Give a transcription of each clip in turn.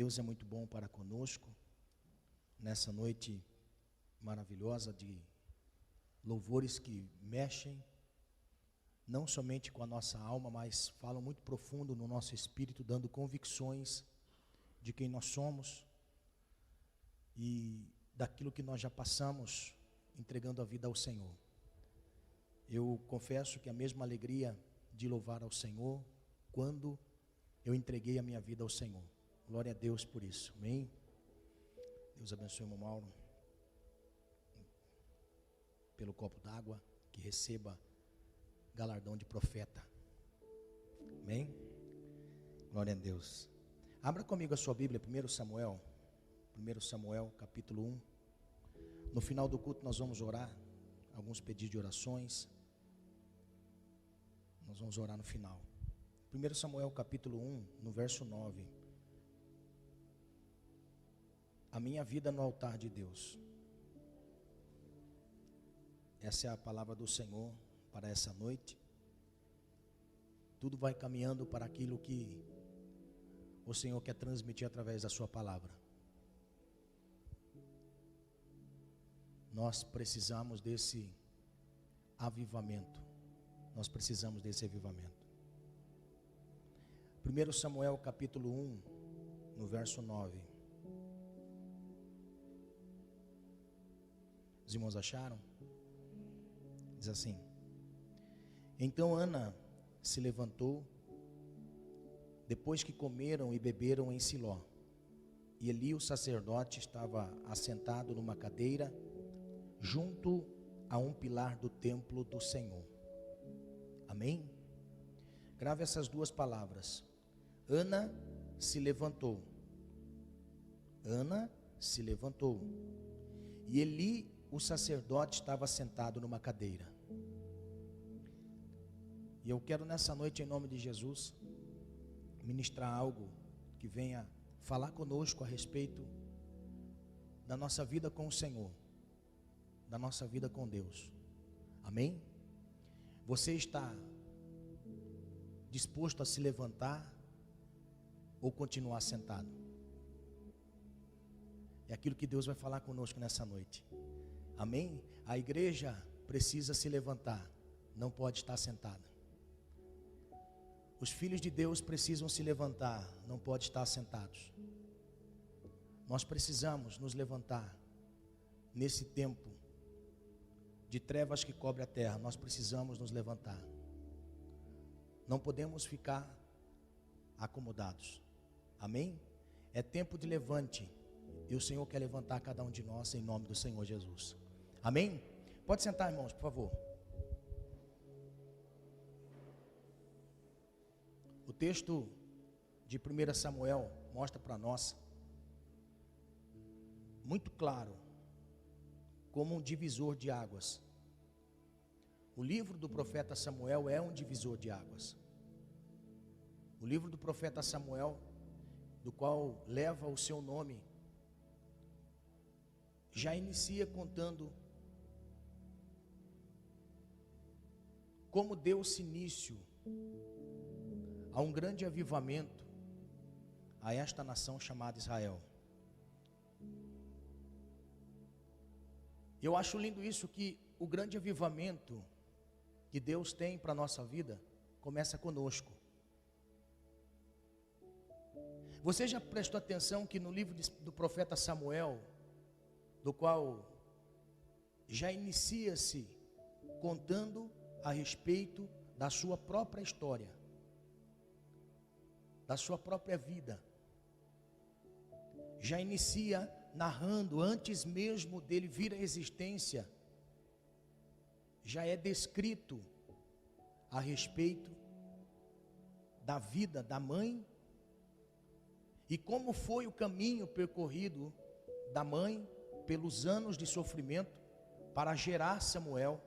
Deus é muito bom para conosco, nessa noite maravilhosa de louvores que mexem, não somente com a nossa alma, mas falam muito profundo no nosso espírito, dando convicções de quem nós somos e daquilo que nós já passamos, entregando a vida ao Senhor. Eu confesso que a mesma alegria de louvar ao Senhor quando eu entreguei a minha vida ao Senhor. Glória a Deus por isso, amém? Deus abençoe o irmão Mauro pelo copo d'água, que receba galardão de profeta, amém? Glória a Deus. Abra comigo a sua Bíblia, 1 Samuel capítulo 1. No final do culto nós vamos orar, alguns pedidos de orações, nós vamos orar no final. 1 Samuel capítulo 1, no verso 9. A minha vida no altar de Deus. Essa é a palavra do Senhor para essa noite. Tudo vai caminhando para aquilo que o Senhor quer transmitir através da sua palavra. Nós precisamos desse avivamento. Nós precisamos desse avivamento. 1 Samuel capítulo 1, no verso 9. Os irmãos acharam? Diz assim: Então Ana se levantou, depois que comeram e beberam em Siló, e Eli o sacerdote estava assentado numa cadeira, junto a um pilar do templo do Senhor. Amém? Grave essas duas palavras. Ana se levantou. Ana se levantou. E Eli, o sacerdote, estava sentado numa cadeira. E eu quero nessa noite, em nome de Jesus, ministrar algo que venha falar conosco a respeito da nossa vida com o Senhor, da nossa vida com Deus. Amém? Você está disposto a se levantar ou continuar sentado? É aquilo que Deus vai falar conosco nessa noite. Amém? A igreja precisa se levantar, não pode estar sentada. Os filhos de Deus precisam se levantar, não pode estar sentados. Nós precisamos nos levantar nesse tempo de trevas que cobre a terra. Nós precisamos nos levantar. Não podemos ficar acomodados. Amém? É tempo de levante. E o Senhor quer levantar cada um de nós em nome do Senhor Jesus. Amém? Pode sentar, irmãos, por favor. O texto de 1 Samuel mostra para nós muito claro como um divisor de águas. O livro do profeta Samuel é um divisor de águas. O livro do profeta Samuel, do qual leva o seu nome, já inicia contando como deu-se início a um grande avivamento a esta nação chamada Israel. Eu acho lindo isso, que o grande avivamento que Deus tem para a nossa vida começa conosco. Você já prestou atenção que no livro do profeta Samuel, do qual já inicia-se contando a respeito da sua própria história, da sua própria vida, já inicia narrando, antes mesmo dele vir à existência, já é descrito a respeito da vida da mãe e como foi o caminho percorrido da mãe pelos anos de sofrimento para gerar Samuel.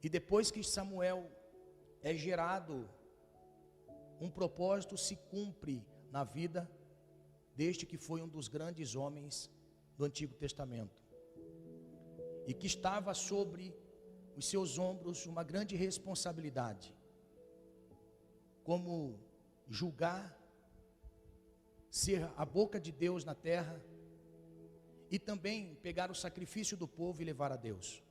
E depois que Samuel é gerado, um propósito se cumpre na vida deste que foi um dos grandes homens do Antigo Testamento, e que estava sobre os seus ombros uma grande responsabilidade, como julgar ser a boca de Deus na terra e também pegar o sacrifício do povo e levar a Deus.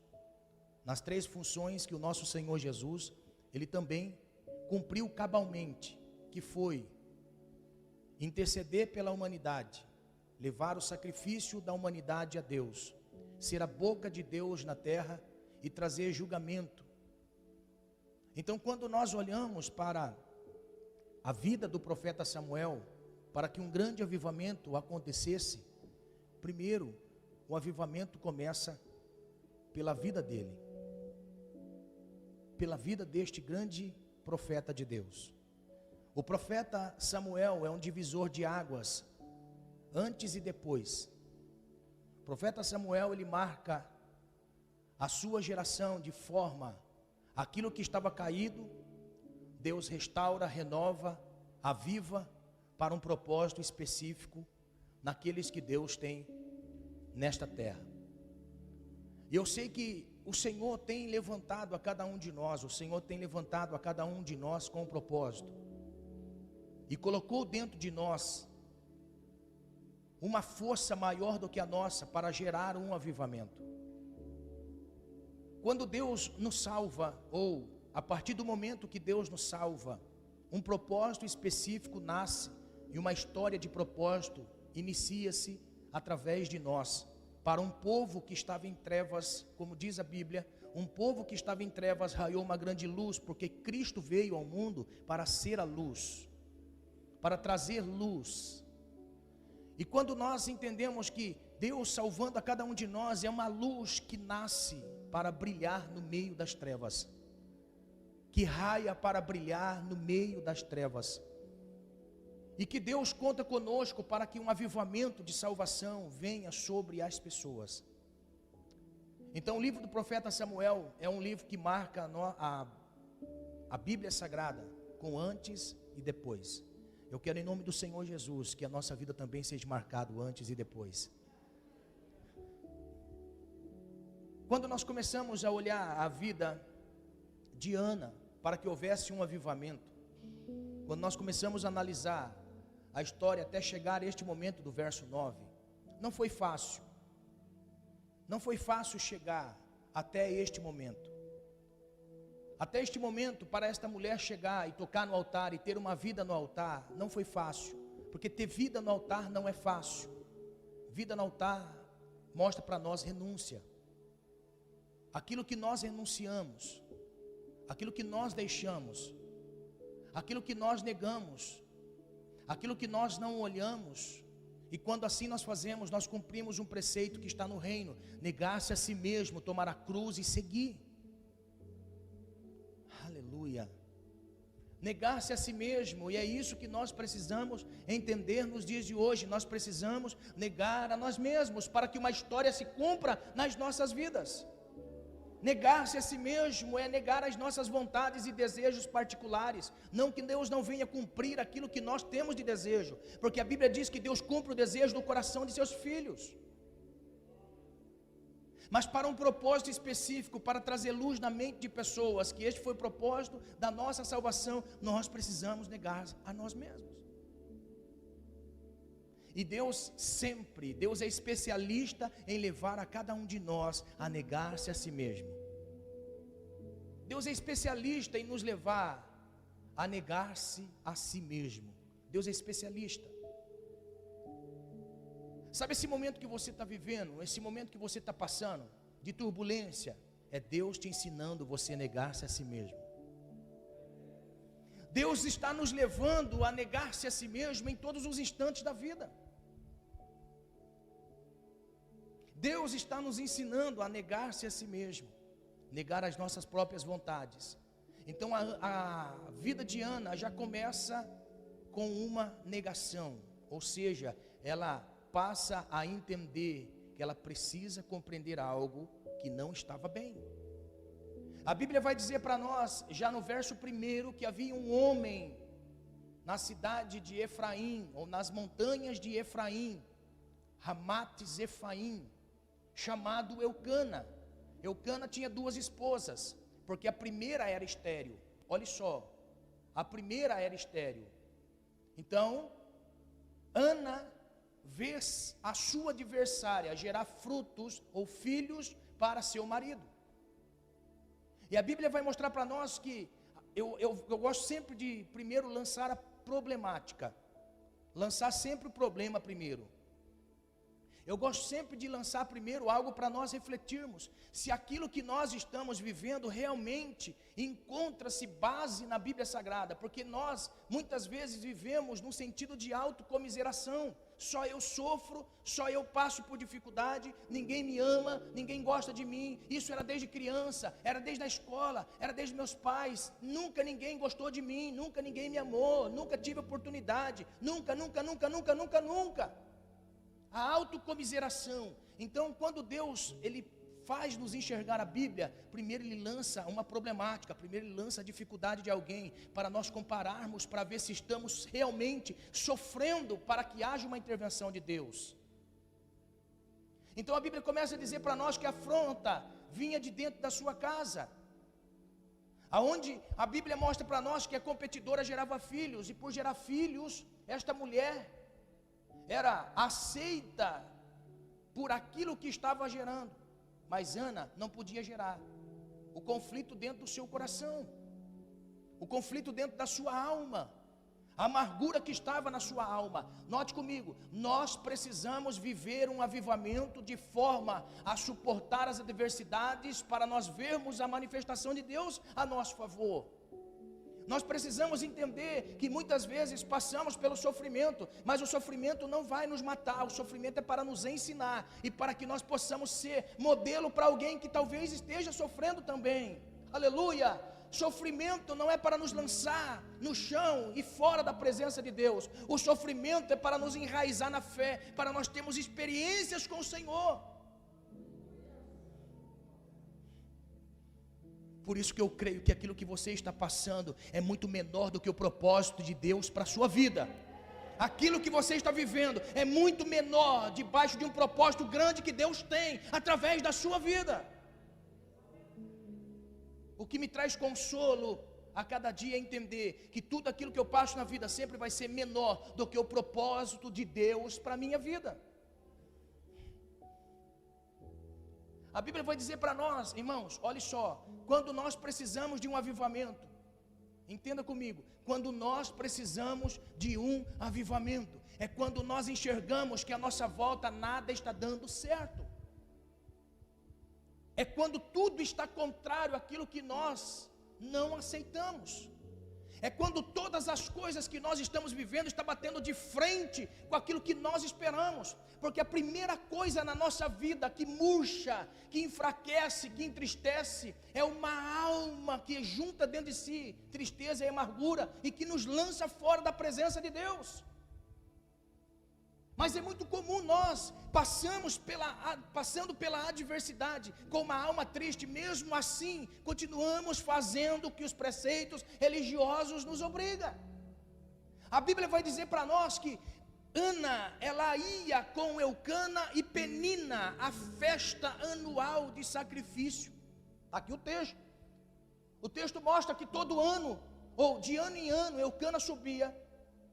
Nas 3 funções que o nosso Senhor Jesus, ele também cumpriu cabalmente, que foi interceder pela humanidade, levar o sacrifício da humanidade a Deus, ser a boca de Deus na terra e trazer julgamento. Então, quando nós olhamos para a vida do profeta Samuel, para que um grande avivamento acontecesse, primeiro, o avivamento começa pela vida dele, pela vida deste grande profeta de Deus. O profeta Samuel é um divisor de águas, antes e depois. O profeta Samuel, ele marca a sua geração de forma, aquilo que estava caído, Deus restaura, renova, aviva, para um propósito específico, naqueles que Deus tem nesta terra. E eu sei que o Senhor tem levantado a cada um de nós, o Senhor tem levantado a cada um de nós com um propósito, e colocou dentro de nós uma força maior do que a nossa para gerar um avivamento. Quando Deus nos salva, ou a partir do momento que Deus nos salva, um propósito específico nasce, e uma história de propósito inicia-se através de nós, para um povo que estava em trevas, como diz a Bíblia, um povo que estava em trevas raiou uma grande luz, porque Cristo veio ao mundo para ser a luz, para trazer luz. E quando nós entendemos que Deus salvando a cada um de nós é uma luz que nasce para brilhar no meio das trevas, que raia para brilhar no meio das trevas, e que Deus conta conosco para que um avivamento de salvação venha sobre as pessoas. Então o livro do profeta Samuel é um livro que marca a Bíblia Sagrada, com antes e depois. Eu quero, em nome do Senhor Jesus, que a nossa vida também seja marcada antes e depois. Quando nós começamos a olhar a vida de Ana, para que houvesse um avivamento, quando nós começamos a analisar a história até chegar a este momento do verso 9, não foi fácil. Não foi fácil chegar até este momento. Até este momento, para esta mulher chegar e tocar no altar e ter uma vida no altar, não foi fácil. Porque ter vida no altar não é fácil. Vida no altar mostra para nós renúncia. Aquilo que nós renunciamos, aquilo que nós deixamos, aquilo que nós negamos, aquilo que nós não olhamos, e quando assim nós fazemos, nós cumprimos um preceito que está no reino: negar-se a si mesmo, tomar a cruz e seguir. Aleluia. Negar-se a si mesmo, e é isso que nós precisamos entender nos dias de hoje. Nós precisamos negar a nós mesmos para que uma história se cumpra nas nossas vidas. Negar-se a si mesmo é negar as nossas vontades e desejos particulares. Não que Deus não venha cumprir aquilo que nós temos de desejo, porque a Bíblia diz que Deus cumpre o desejo do coração de seus filhos. Mas para um propósito específico, para trazer luz na mente de pessoas, que este foi o propósito da nossa salvação, nós precisamos negar a nós mesmos. E Deus é especialista em levar a cada um de nós a negar-se a si mesmo. Deus é especialista em nos levar a negar-se a si mesmo. Deus é especialista. Sabe esse momento que você está vivendo, esse momento que você está passando, de turbulência, é Deus te ensinando você a negar-se a si mesmo. Deus está nos levando a negar-se a si mesmo em todos os instantes da vida. Deus está nos ensinando a negar-se a si mesmo, negar as nossas próprias vontades. Então a vida de Ana já começa com uma negação, ou seja, ela passa a entender que ela precisa compreender algo que não estava bem. A Bíblia vai dizer para nós, já no verso 1, que havia um homem na cidade de Efraim, ou nas montanhas de Efraim, Ramat-Zefaim, chamado Eucana. Eucana tinha 2 esposas, porque a primeira era estéril. Olha só, a primeira era estéril. Então, Ana vê a sua adversária gerar frutos ou filhos para seu marido. E a Bíblia vai mostrar para nós que, eu gosto sempre de primeiro lançar a problemática, lançar sempre o problema primeiro. Eu gosto sempre de lançar primeiro algo para nós refletirmos, se aquilo que nós estamos vivendo realmente encontra-se base na Bíblia Sagrada, porque nós muitas vezes vivemos num sentido de autocomiseração. Só eu sofro, só eu passo por dificuldade, ninguém me ama, ninguém gosta de mim. Isso era desde criança, era desde a escola, era desde meus pais. Nunca ninguém gostou de mim, nunca ninguém me amou, nunca tive oportunidade, nunca. A autocomiseração. Então, quando Deus, Ele faz nos enxergar a Bíblia, primeiro Ele lança uma problemática, primeiro Ele lança a dificuldade de alguém, para nós compararmos, para ver se estamos realmente sofrendo, para que haja uma intervenção de Deus. Então a Bíblia começa a dizer para nós que a afronta vinha de dentro da sua casa, aonde a Bíblia mostra para nós que a competidora gerava filhos, e por gerar filhos, esta mulher era aceita por aquilo que estava gerando, mas Ana não podia gerar. O conflito dentro do seu coração, o conflito dentro da sua alma, a amargura que estava na sua alma. Note comigo, nós precisamos viver um avivamento de forma a suportar as adversidades, para nós vermos a manifestação de Deus a nosso favor. Nós precisamos entender que muitas vezes passamos pelo sofrimento, mas o sofrimento não vai nos matar, o sofrimento é para nos ensinar, e para que nós possamos ser modelo para alguém que talvez esteja sofrendo também. Aleluia! Sofrimento não é para nos lançar no chão e fora da presença de Deus. O sofrimento é para nos enraizar na fé, para nós termos experiências com o Senhor. Por isso que eu creio que aquilo que você está passando é muito menor do que o propósito de Deus para a sua vida. Aquilo que você está vivendo é muito menor debaixo de um propósito grande que Deus tem através da sua vida. O que me traz consolo a cada dia é entender que tudo aquilo que eu passo na vida sempre vai ser menor do que o propósito de Deus para a minha vida. A Bíblia vai dizer para nós, irmãos, olhe só, quando nós precisamos de um avivamento, entenda comigo, quando nós precisamos de um avivamento, é quando nós enxergamos que a nossa volta nada está dando certo, é quando tudo está contrário àquilo que nós não aceitamos, é quando todas as coisas que nós estamos vivendo estão batendo de frente com aquilo que nós esperamos. Porque a primeira coisa na nossa vida que murcha, que enfraquece, que entristece, é uma alma que junta dentro de si tristeza e amargura, e que nos lança fora da presença de Deus. Mas é muito comum nós passando pela adversidade com uma alma triste, mesmo assim continuamos fazendo o que os preceitos religiosos nos obrigam. A Bíblia vai dizer para nós que Ana, ela ia com Eucana e Penina à festa anual de sacrifício. Aqui o texto mostra que todo ano, ou de ano em ano, Eucana subia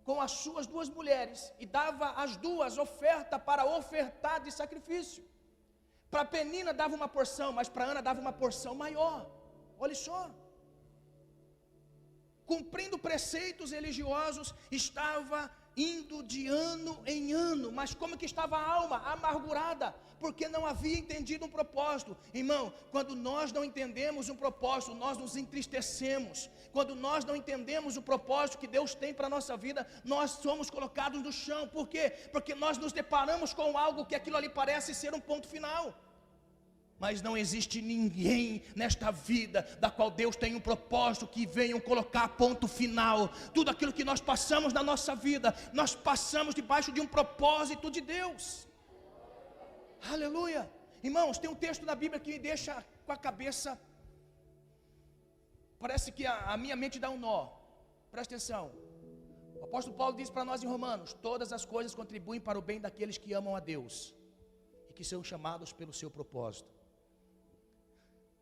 com as suas duas mulheres e dava as duas oferta para ofertar de sacrifício. Para Penina dava uma porção, mas para Ana dava uma porção maior. Olha só, cumprindo preceitos religiosos, estava indo de ano em ano, mas como que estava a alma? Amargurada, porque não havia entendido um propósito. Irmão, quando nós não entendemos um propósito, nós nos entristecemos. Quando nós não entendemos o propósito que Deus tem para a nossa vida, nós somos colocados no chão. Por quê? Porque nós nos deparamos com algo que aquilo ali parece ser um ponto final. Mas não existe ninguém nesta vida da qual Deus tem um propósito que venham colocar ponto final. Tudo aquilo que nós passamos na nossa vida, nós passamos debaixo de um propósito de Deus. Aleluia. Irmãos, tem um texto na Bíblia que me deixa com a cabeça, parece que a minha mente dá um nó. Presta atenção. O apóstolo Paulo diz para nós em Romanos: todas as coisas contribuem para o bem daqueles que amam a Deus e que são chamados pelo seu propósito.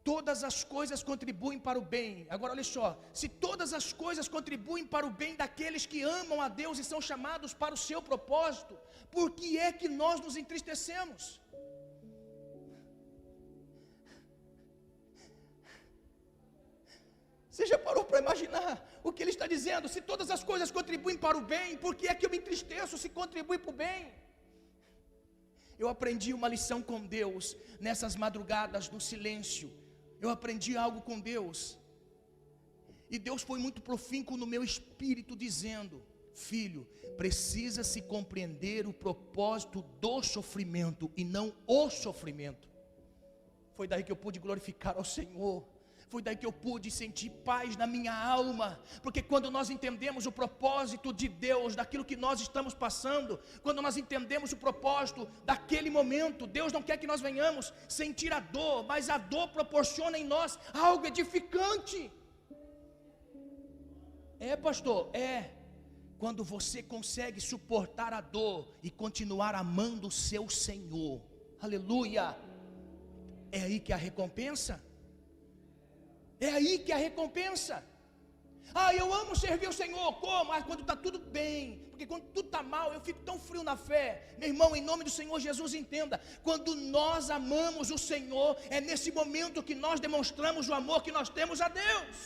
todas as coisas contribuem para o bem. Agora olha só, se todas as coisas contribuem para o bem daqueles que amam a Deus e são chamados para o seu propósito, por que é que nós nos entristecemos? Você já parou para imaginar o que ele está dizendo? Se todas as coisas contribuem para o bem, por que é que eu me entristeço se contribui para o bem? Eu aprendi uma lição com Deus nessas madrugadas do silêncio. Eu aprendi algo com Deus. E Deus foi muito profícuo no meu espírito dizendo: filho, precisa se compreender o propósito do sofrimento e não o sofrimento. Foi daí que eu pude glorificar ao Senhor. Foi daí que eu pude sentir paz na minha alma, porque quando nós entendemos o propósito de Deus, daquilo que nós estamos passando, quando nós entendemos o propósito daquele momento, Deus não quer que nós venhamos sentir a dor, mas a dor proporciona em nós algo edificante. Pastor, quando você consegue suportar a dor e continuar amando o seu Senhor, aleluia, é aí que a recompensa. É aí que a recompensa. Eu amo servir o Senhor, como? Quando está tudo bem, porque quando tudo está mal, eu fico tão frio na fé. Meu irmão, em nome do Senhor Jesus, entenda, quando nós amamos o Senhor, é nesse momento que nós demonstramos o amor que nós temos a Deus.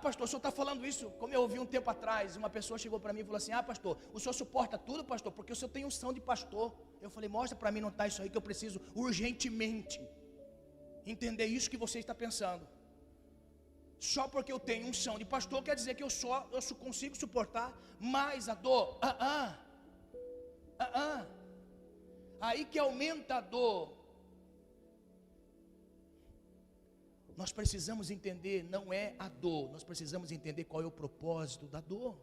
Pastor, o senhor está falando isso, como eu ouvi um tempo atrás, uma pessoa chegou para mim e falou assim: pastor, o senhor suporta tudo, pastor, porque o senhor tem unção de pastor. Eu falei: mostra para mim, não está isso aí, que eu preciso urgentemente entender isso que você está pensando. Só porque eu tenho unção de pastor, quer dizer que eu consigo suportar mais a dor. Aí que aumenta a dor. Nós precisamos entender, não é a dor, nós precisamos entender qual é o propósito da dor.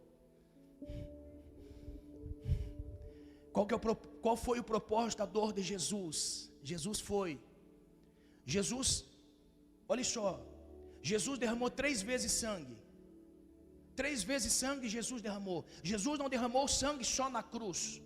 Qual foi o propósito da dor de Jesus? Olha só, Jesus derramou 3 vezes sangue. 3 vezes sangue Jesus derramou. Jesus não derramou sangue só na cruz.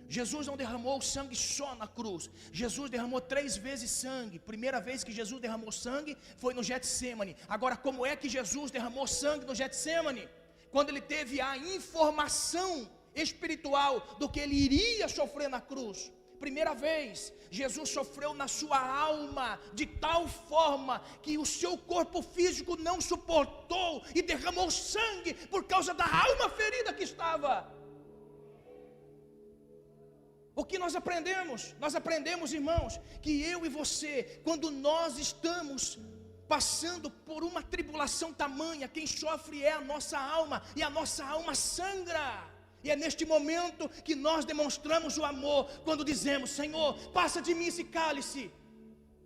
Jesus não derramou sangue só na cruz. Jesus derramou 3 vezes sangue. Primeira vez que Jesus derramou sangue foi no Getsemane. Agora, como é que Jesus derramou sangue no Getsemane? Quando ele teve a informação espiritual do que ele iria sofrer na cruz. Primeira vez, Jesus sofreu na sua alma de tal forma que o seu corpo físico não suportou e derramou sangue por causa da alma ferida que estava. O que nós aprendemos? Nós aprendemos, irmãos, que eu e você, quando nós estamos passando por uma tribulação tamanha, quem sofre é a nossa alma, e a nossa alma sangra. E é neste momento que nós demonstramos o amor, quando dizemos: Senhor, passa de mim esse cálice,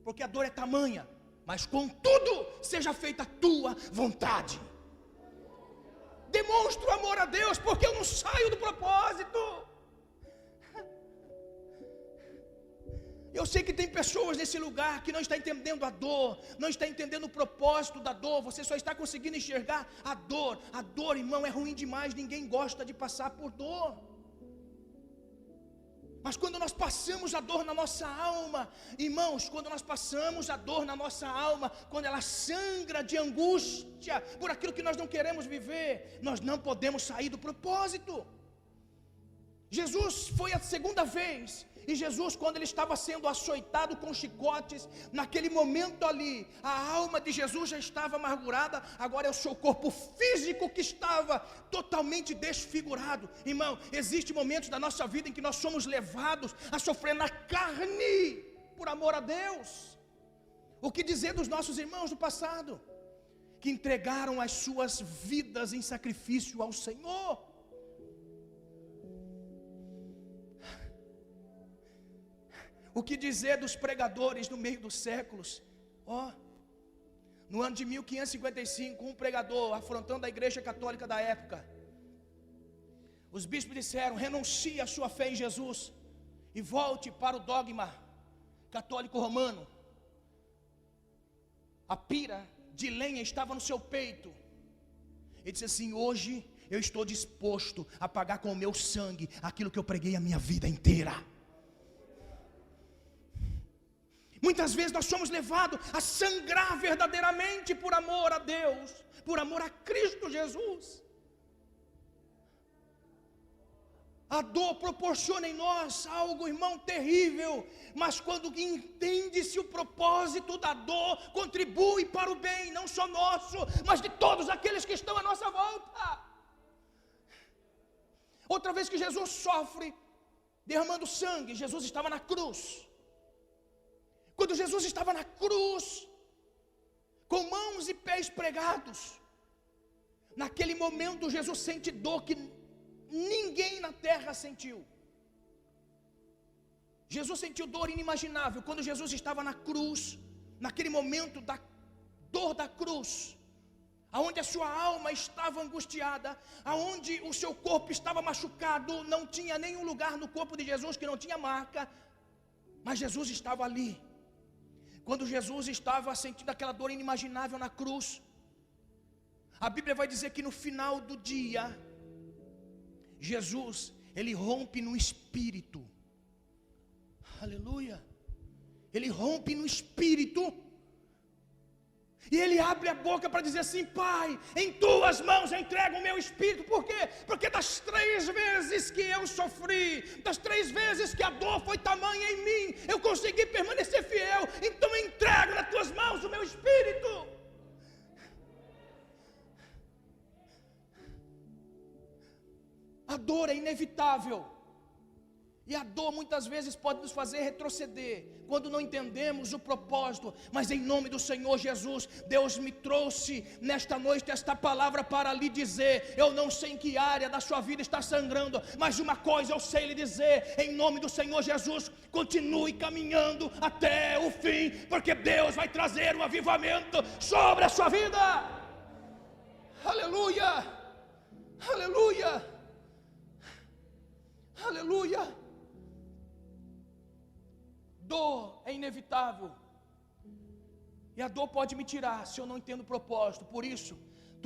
porque a dor é tamanha, mas contudo, seja feita a tua vontade. Demonstra o amor a Deus, porque eu não saio do propósito. Eu sei que tem pessoas nesse lugar que não estão entendendo a dor, não está entendendo o propósito da dor. Você só está conseguindo enxergar a dor. A dor, irmão, é ruim demais. Ninguém gosta de passar por dor. Mas quando nós passamos a dor na nossa alma, irmãos, quando nós passamos a dor na nossa alma, quando ela sangra de angústia por aquilo que nós não queremos viver, nós não podemos sair do propósito. Jesus foi a segunda vez. E Jesus, quando ele estava sendo açoitado com chicotes, naquele momento ali, a alma de Jesus já estava amargurada. Agora é o seu corpo físico que estava totalmente desfigurado. Irmão, existem momentos da nossa vida em que nós somos levados a sofrer na carne, por amor a Deus. O que dizer dos nossos irmãos do passado, que entregaram as suas vidas em sacrifício ao Senhor? O que dizer dos pregadores no meio dos séculos? No ano de 1555, um pregador afrontando a igreja católica da época, os bispos disseram: renuncie à sua fé em Jesus e volte para o dogma católico romano. A pira de lenha estava no seu peito. Ele disse assim: hoje eu estou disposto a pagar com o meu sangue aquilo que eu preguei a minha vida inteira. Muitas vezes nós somos levados a sangrar verdadeiramente por amor a Deus, por amor a Cristo Jesus. A dor proporciona em nós algo, irmão, terrível, mas quando entende-se o propósito da dor, contribui para o bem, não só nosso, mas de todos aqueles que estão à nossa volta. Outra vez que Jesus sofre, derramando sangue, Jesus estava na cruz. Quando Jesus estava na cruz, com mãos e pés pregados, naquele momento Jesus sente dor que ninguém na terra sentiu. Jesus sentiu dor inimaginável quando Jesus estava na cruz, naquele momento da dor da cruz, aonde a sua alma estava angustiada, aonde o seu corpo estava machucado, não tinha nenhum lugar no corpo de Jesus que não tinha marca, mas Jesus estava ali. Quando Jesus estava sentindo aquela dor inimaginável na cruz, a Bíblia vai dizer que no final do dia, Jesus, ele rompe no espírito. Aleluia. Ele rompe no espírito. E ele abre a boca para dizer assim: Pai, em tuas mãos eu entrego o meu espírito. Por quê? Porque das 3 vezes que eu sofri, das 3 vezes que a dor foi tamanha em mim, eu consegui permanecer fiel. Então eu entrego nas tuas mãos o meu espírito. A dor é inevitável. E a dor muitas vezes pode nos fazer retroceder, quando não entendemos o propósito. Mas em nome do Senhor Jesus, Deus me trouxe nesta noite esta palavra para lhe dizer: eu não sei em que área da sua vida está sangrando, mas uma coisa eu sei lhe dizer, em nome do Senhor Jesus: continue caminhando até o fim, porque Deus vai trazer um avivamento sobre a sua vida. Aleluia, aleluia, aleluia. Dor é inevitável, e a dor pode me tirar se eu não entendo o propósito. Por isso,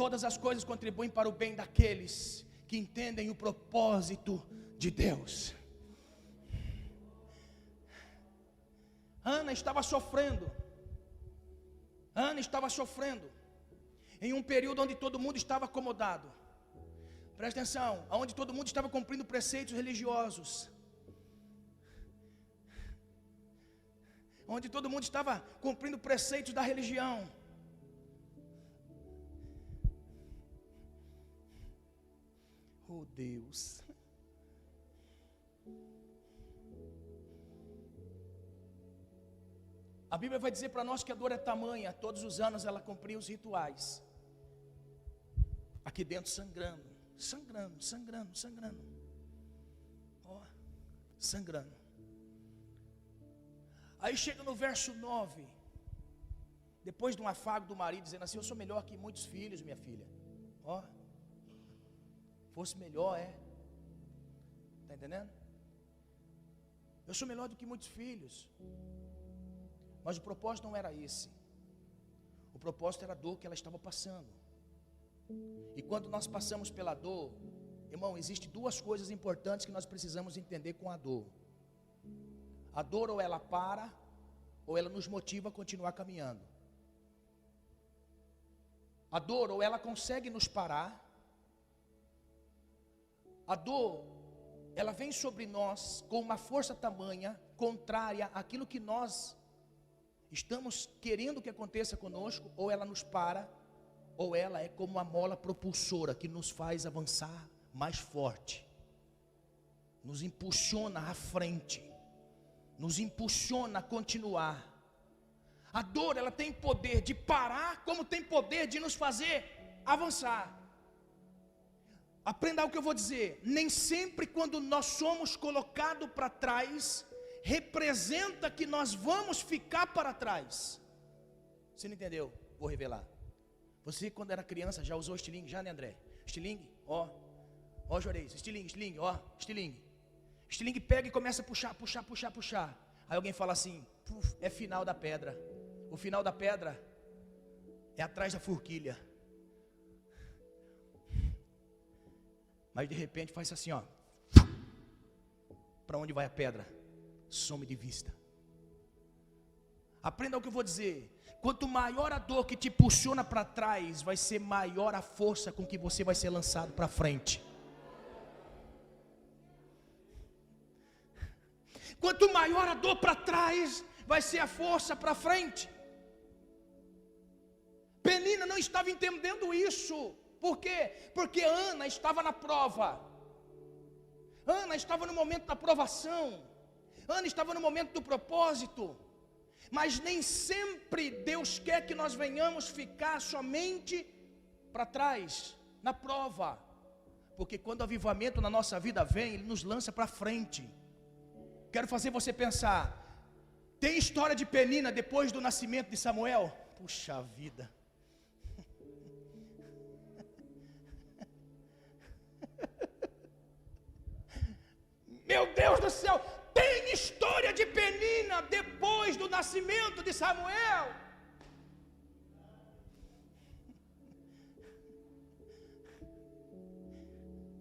todas as coisas contribuem para o bem daqueles que entendem o propósito de Deus. Ana estava sofrendo em um período onde todo mundo estava acomodado. Presta atenção, onde todo mundo estava cumprindo preceitos religiosos, onde todo mundo estava cumprindo preceitos da religião. Oh Deus, a Bíblia vai dizer para nós que a dor é tamanha, todos os anos ela cumpria os rituais, aqui dentro sangrando, ó, sangrando. Aí chega no verso 9, depois de um afago do marido, dizendo assim: eu sou melhor que muitos filhos, minha filha. Ó, fosse melhor, está entendendo? Eu sou melhor do que muitos filhos. Mas o propósito não era esse. O propósito era a dor que ela estava passando. E quando nós passamos pela dor, irmão, existem 2 coisas importantes que nós precisamos entender com a dor. A dor, ou ela para, ou ela nos motiva a continuar caminhando. A dor, ou ela consegue nos parar. A dor, ela vem sobre nós com uma força tamanha, contrária àquilo que nós estamos querendo que aconteça conosco. Ou ela nos para, ou ela é como uma mola propulsora que nos faz avançar mais forte, nos impulsiona à frente, nos impulsiona a continuar. A dor, ela tem poder de parar, como tem poder de nos fazer avançar. Aprenda o que eu vou dizer: nem sempre quando nós somos colocados para trás, representa que nós vamos ficar para trás. Você não entendeu? Vou revelar. Você, quando era criança, já usou estilingue? Já, né, André? Estilingue, ó Juarez, estilingue, ó, estilingue. Estilingue pega e começa a puxar. Aí alguém fala assim: é final da pedra. O final da pedra é atrás da forquilha. Mas de repente faz assim, ó. Para onde vai a pedra? Some de vista. Aprenda o que eu vou dizer. Quanto maior a dor que te impulsiona para trás, vai ser maior a força com que você vai ser lançado para frente. Quanto maior a dor para trás, vai ser a força para frente. Penina não estava entendendo isso. Por quê? Porque Ana estava na prova. Ana estava no momento da provação. Ana estava no momento do propósito. Mas nem sempre Deus quer que nós venhamos ficar somente para trás, na prova. Porque quando o avivamento na nossa vida vem, Ele nos lança para frente. Quero fazer você pensar. Tem história de Penina depois do nascimento de Samuel? Puxa vida. Meu Deus do céu, tem história de Penina depois do nascimento de Samuel?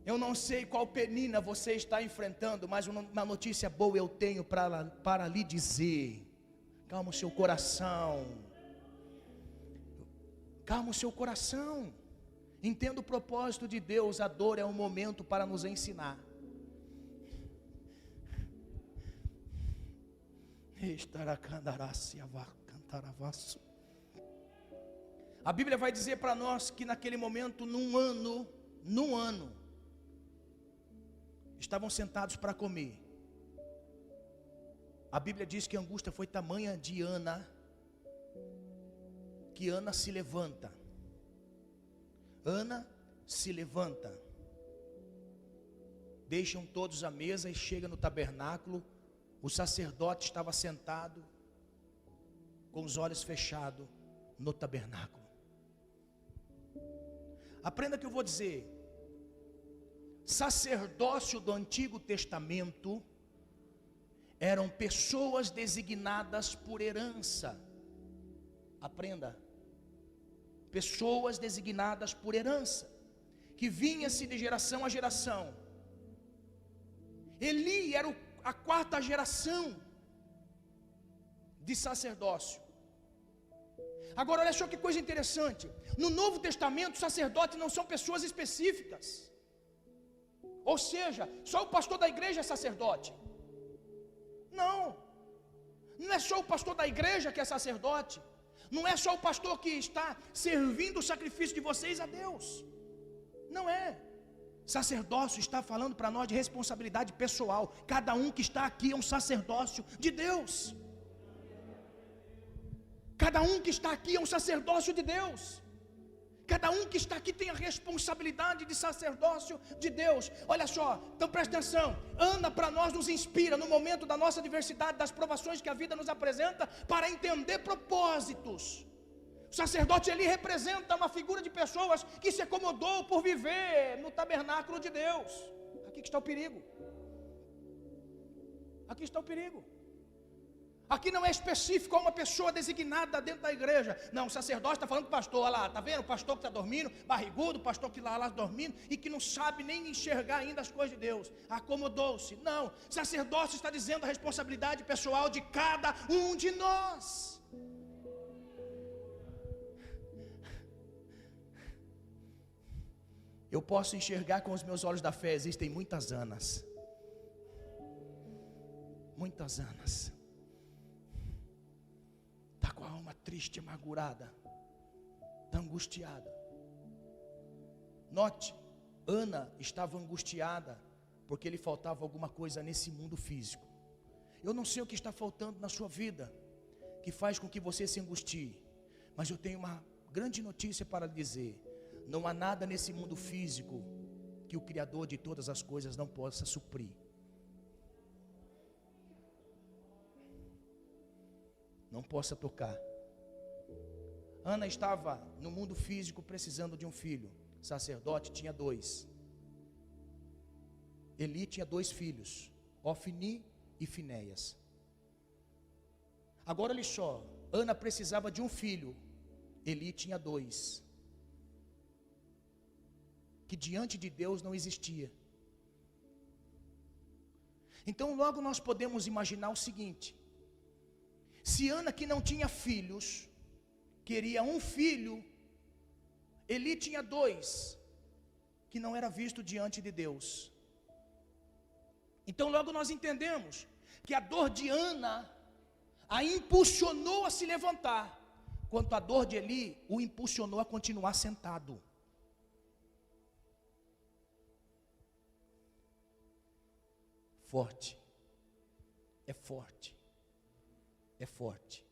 Eu não sei qual Penina você está enfrentando, mas uma notícia boa eu tenho para lhe dizer. Calma o seu coração. Calma o seu coração. Entenda o propósito de Deus. A dor é um momento para nos ensinar. A Bíblia vai dizer para nós que naquele momento, num ano, estavam sentados para comer. A Bíblia diz que a angústia foi tamanha de Ana, que Ana se levanta. Ana se levanta. Deixam todos a mesa e chega no tabernáculo. O sacerdote estava sentado, com os olhos fechados, no tabernáculo. Aprenda o que eu vou dizer. Sacerdócio do Antigo Testamento eram pessoas designadas por herança. Aprenda. Pessoas designadas por herança, que vinha-se de geração a geração. Eli era a quarta geração de sacerdócio. Agora olha só que coisa interessante. No Novo Testamento, sacerdotes não são pessoas específicas. Ou seja, só o pastor da igreja é sacerdote. Não é só o pastor da igreja que é sacerdote. Não é só o pastor que está servindo o sacrifício de vocês a Deus. Não é. Sacerdócio está falando para nós de responsabilidade pessoal. Cada um que está aqui é um sacerdócio de Deus. Cada um que está aqui é um sacerdócio de Deus. Cada um que está aqui tem a responsabilidade de sacerdócio de Deus. Olha só, então presta atenção. Ana para nós nos inspira no momento da nossa adversidade, das provações que a vida nos apresenta, para entender propósitos. O sacerdote ali representa uma figura de pessoas que se acomodou por viver no tabernáculo de Deus. Aqui que está o perigo. Aqui está o perigo. Aqui não é específico a uma pessoa designada dentro da igreja. Não, o sacerdote está falando do pastor. Olha lá, está vendo? O pastor que está dormindo, barrigudo, o pastor que está lá dormindo e que não sabe nem enxergar ainda as coisas de Deus. Acomodou-se. Não, sacerdócio está dizendo a responsabilidade pessoal de cada um de nós. Eu posso enxergar com os meus olhos da fé. Existem muitas Anas. Muitas Anas. Está com a alma triste, amargurada. Está angustiada. Note, Ana estava angustiada porque lhe faltava alguma coisa nesse mundo físico. Eu não sei o que está faltando na sua vida que faz com que você se angustie, mas eu tenho uma grande notícia para lhe dizer. Não há nada nesse mundo físico que o Criador de todas as coisas não possa suprir. Não possa tocar. Ana estava no mundo físico precisando de um filho. Sacerdote tinha 2. Eli tinha 2 filhos, Ofni e Finéias. Agora olha só, Ana precisava de um filho, Eli tinha 2. Que diante de Deus não existia. Então logo nós podemos imaginar o seguinte: Se Ana, que não tinha filhos, queria um filho, Eli tinha 2, que não era visto diante de Deus. Então logo nós entendemos que a dor de Ana a impulsionou a se levantar, quanto a dor de Eli o impulsionou a continuar sentado. Forte, é forte, é forte.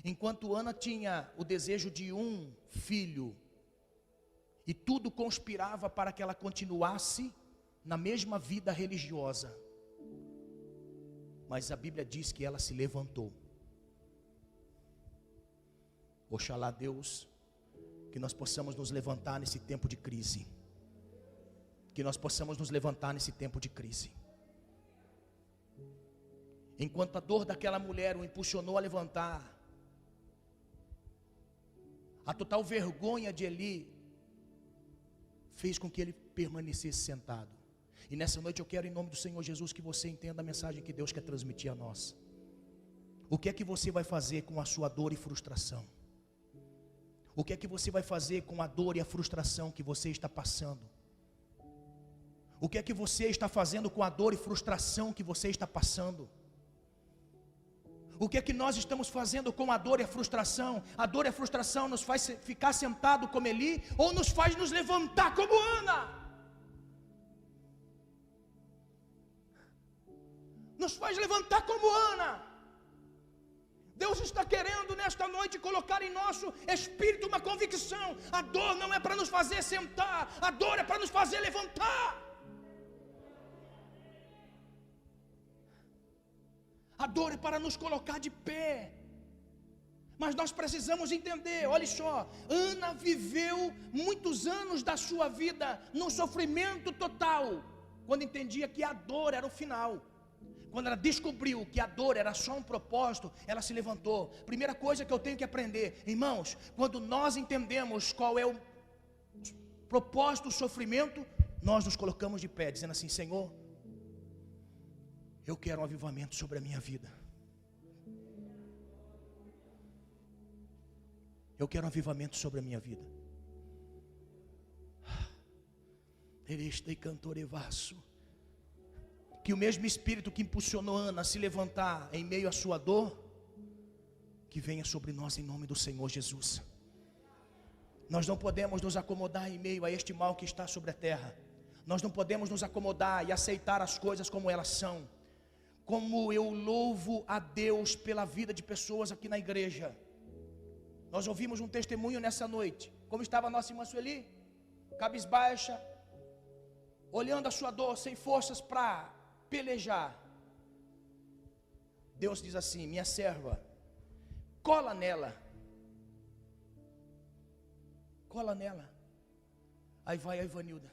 Enquanto Ana tinha o desejo de um filho, e tudo conspirava para que ela continuasse na mesma vida religiosa, mas a Bíblia diz que ela se levantou. Oxalá, Deus, que nós possamos nos levantar nesse tempo de crise, que nós possamos nos levantar nesse tempo de crise. Enquanto a dor daquela mulher o impulsionou a levantar, a total vergonha de Eli fez com que ele permanecesse sentado. E nessa noite eu quero, em nome do Senhor Jesus, que você entenda a mensagem que Deus quer transmitir a nós. O que é que você vai fazer com a sua dor e frustração? O que é que você vai fazer com a dor e a frustração que você está passando? O que é que você está fazendo com a dor e frustração que você está passando? O que é que nós estamos fazendo com a dor e a frustração? A dor e a frustração nos faz ficar sentado como Eli, ou nos faz nos levantar como Ana? Nos faz levantar como Ana. Deus está querendo nesta noite colocar em nosso espírito uma convicção. A dor não é para nos fazer sentar, a dor é para nos fazer levantar. A dor é para nos colocar de pé. Mas nós precisamos entender, olha só, Ana viveu muitos anos da sua vida num sofrimento total, quando entendia que a dor era o final. Quando ela descobriu que a dor era só um propósito, ela se levantou. Primeira coisa que eu tenho que aprender, irmãos, quando nós entendemos qual é o propósito do sofrimento, nós nos colocamos de pé, dizendo assim: Senhor, eu quero um avivamento sobre a minha vida. Eu quero um avivamento sobre a minha vida. Ereste cantorevasso. Que o mesmo Espírito que impulsionou Ana a se levantar em meio à sua dor, que venha sobre nós em nome do Senhor Jesus. Nós não podemos nos acomodar em meio a este mal que está sobre a terra. Nós não podemos nos acomodar e aceitar as coisas como elas são. Como eu louvo a Deus pela vida de pessoas aqui na igreja. Nós ouvimos um testemunho nessa noite. Como estava a nossa irmã Sueli, cabisbaixa, olhando a sua dor, sem forças para pelejar. Deus diz assim: minha serva, cola nela. Cola nela. Aí vai a Ivanilda: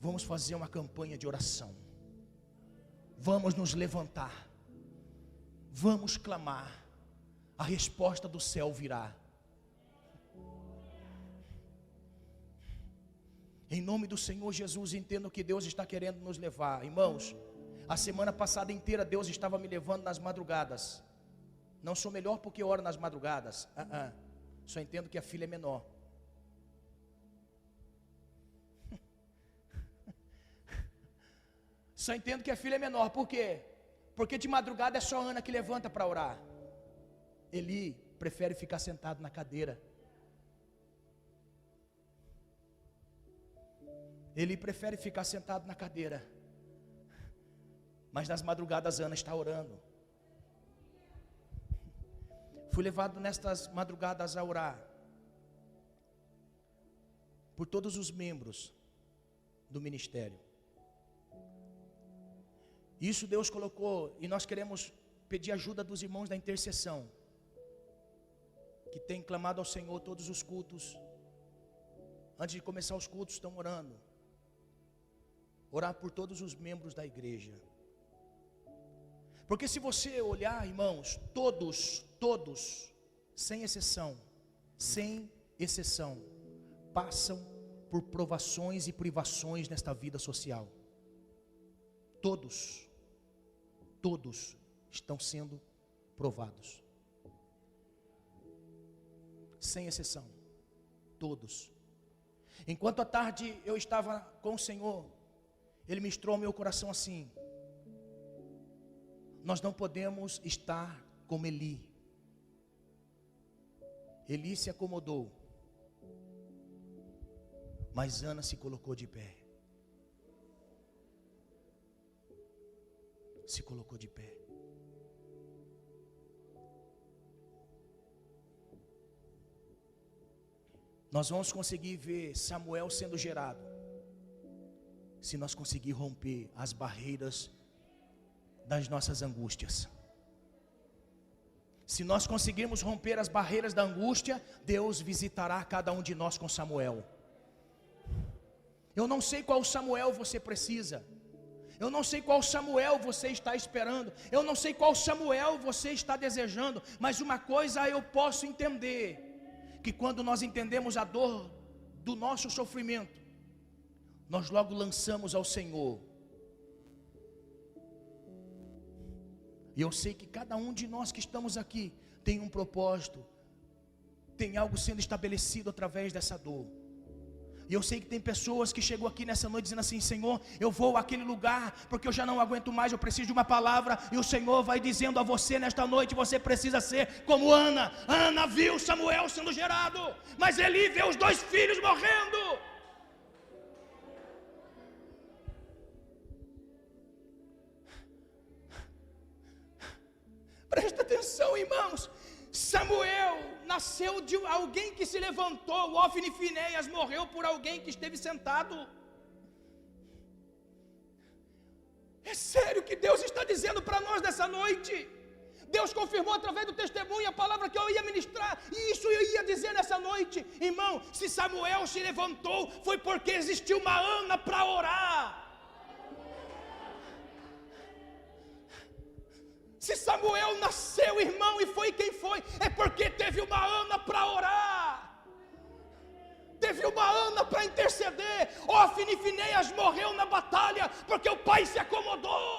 vamos fazer uma campanha de oração. Vamos nos levantar. Vamos clamar. A resposta do céu virá. Em nome do Senhor Jesus, entendo que Deus está querendo nos levar. Irmãos, a semana passada inteira Deus estava me levando nas madrugadas. Não sou melhor porque oro nas madrugadas. Só entendo que a filha é menor. Só entendo que a filha é menor. Por quê? Porque de madrugada é só Ana que levanta para orar. Eli prefere ficar sentado na cadeira. Ele prefere ficar sentado na cadeira. Mas nas madrugadas Ana está orando. Fui levado nestas madrugadas a orar por todos os membros do ministério. Isso Deus colocou, e nós queremos pedir ajuda dos irmãos da intercessão, que tem clamado ao Senhor todos os cultos. Antes de começar os cultos estão orando. Orar por todos os membros da igreja. Porque se você olhar, irmãos, todos, sem exceção, passam por provações e privações nesta vida social. Todos estão sendo provados. Sem exceção, todos. Enquanto à tarde eu estava com o Senhor, Ele ministrou ao meu coração assim: nós não podemos estar como Eli. Eli se acomodou, mas Ana se colocou de pé. Se colocou de pé. Nós vamos conseguir ver Samuel sendo gerado se nós conseguir romper as barreiras das nossas angústias. Se nós conseguirmos romper as barreiras da angústia, Deus visitará cada um de nós com Samuel. Eu não sei qual Samuel você precisa. Eu não sei qual Samuel você está esperando. Eu não sei qual Samuel você está desejando. Mas uma coisa eu posso entender: que quando nós entendemos a dor do nosso sofrimento, nós logo lançamos ao Senhor. E eu sei que cada um de nós que estamos aqui tem um propósito, tem algo sendo estabelecido através dessa dor. E eu sei que tem pessoas que chegam aqui nessa noite dizendo assim: Senhor, eu vou àquele lugar porque eu já não aguento mais, eu preciso de uma palavra. E o Senhor vai dizendo a você nesta noite: você precisa ser como Ana. Ana viu Samuel sendo gerado, mas Eli vê os 2 filhos morrendo. Presta atenção, irmãos. Samuel nasceu de alguém que se levantou. Ofni e Finéias morreu por alguém que esteve sentado. É sério que Deus está dizendo para nós nessa noite. Deus confirmou através do testemunho a palavra que eu ia ministrar, e isso eu ia dizer nessa noite. Irmão, se Samuel se levantou, foi porque existiu uma Ana para orar. Se Samuel nasceu, irmão, e foi quem foi, é porque teve uma Ana para orar. Teve uma Ana para interceder. Ofni e Finéias morreu na batalha porque o pai se acomodou.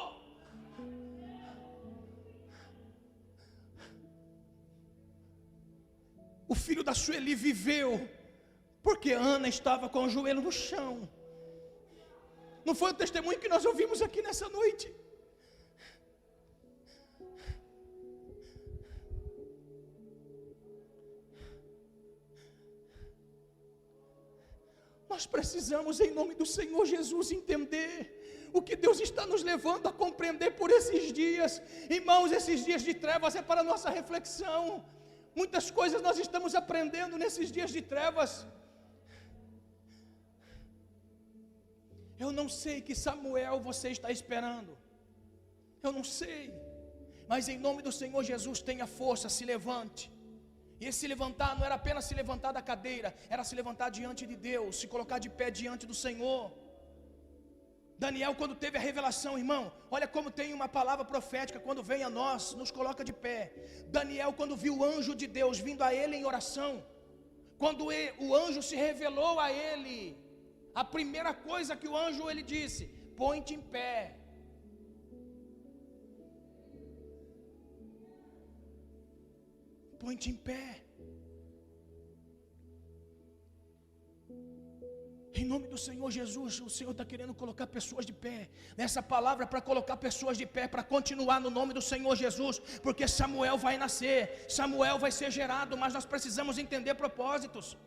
O filho da Sueli viveu porque Ana estava com o joelho no chão. Não foi o testemunho que nós ouvimos aqui nessa noite? Nós precisamos, em nome do Senhor Jesus, entender o que Deus está nos levando a compreender por esses dias. Irmãos, esses dias de trevas é para a nossa reflexão. Muitas coisas nós estamos aprendendo nesses dias de trevas. Eu não sei que Samuel você está esperando. Eu não sei. Mas em nome do Senhor Jesus, tenha força, se levante. E esse se levantar não era apenas se levantar da cadeira, era se levantar diante de Deus, se colocar de pé diante do Senhor. Daniel, quando teve a revelação, irmão, olha como tem uma palavra profética, quando vem a nós, nos coloca de pé. Daniel, quando viu o anjo de Deus vindo a ele em oração, quando o anjo se revelou a ele, a primeira coisa que o anjo ele disse: põe-te em pé. Põe-te em pé. Em nome do Senhor Jesus, o Senhor está querendo colocar pessoas de pé. Nessa palavra para colocar pessoas de pé, para continuar no nome do Senhor Jesus, porque Samuel vai nascer, Samuel vai ser gerado, mas nós precisamos entender propósitos.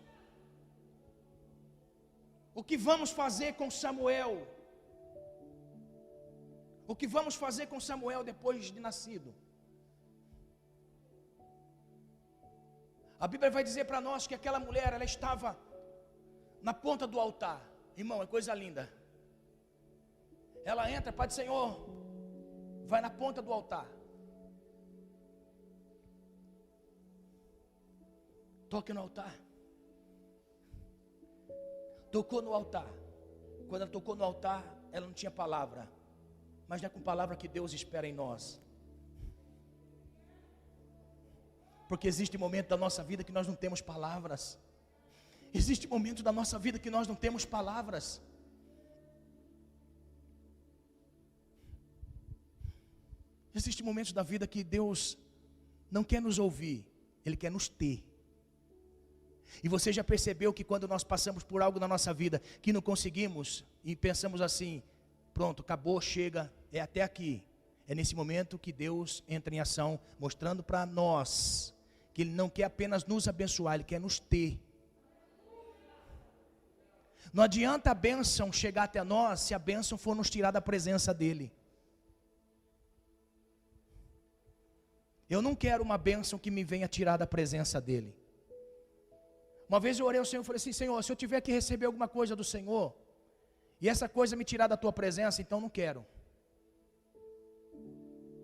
O que vamos fazer com Samuel? O que vamos fazer com Samuel depois de nascido? A Bíblia vai dizer para nós que aquela mulher, ela estava na ponta do altar. Irmão, é coisa linda. Ela entra, Pai do Senhor, vai na ponta do altar. Toque no altar. Tocou no altar. Quando ela tocou no altar, ela não tinha palavra. Mas não é com palavra que Deus espera em nós. Porque existe momento da nossa vida que nós não temos palavras. Existe momento da nossa vida que nós não temos palavras. Existem momentos da vida que Deus não quer nos ouvir, Ele quer nos ter. E você já percebeu que quando nós passamos por algo na nossa vida que não conseguimos e pensamos assim, pronto, acabou, chega, é até aqui. É nesse momento que Deus entra em ação, mostrando para nós que Ele não quer apenas nos abençoar, Ele quer nos ter. Não adianta a bênção chegar até nós se a bênção for nos tirar da presença dEle. Eu não quero uma bênção que me venha tirar da presença dEle. Uma vez eu orei ao Senhor e falei assim, Senhor, se eu tiver que receber alguma coisa do Senhor, e essa coisa me tirar da tua presença, então não quero.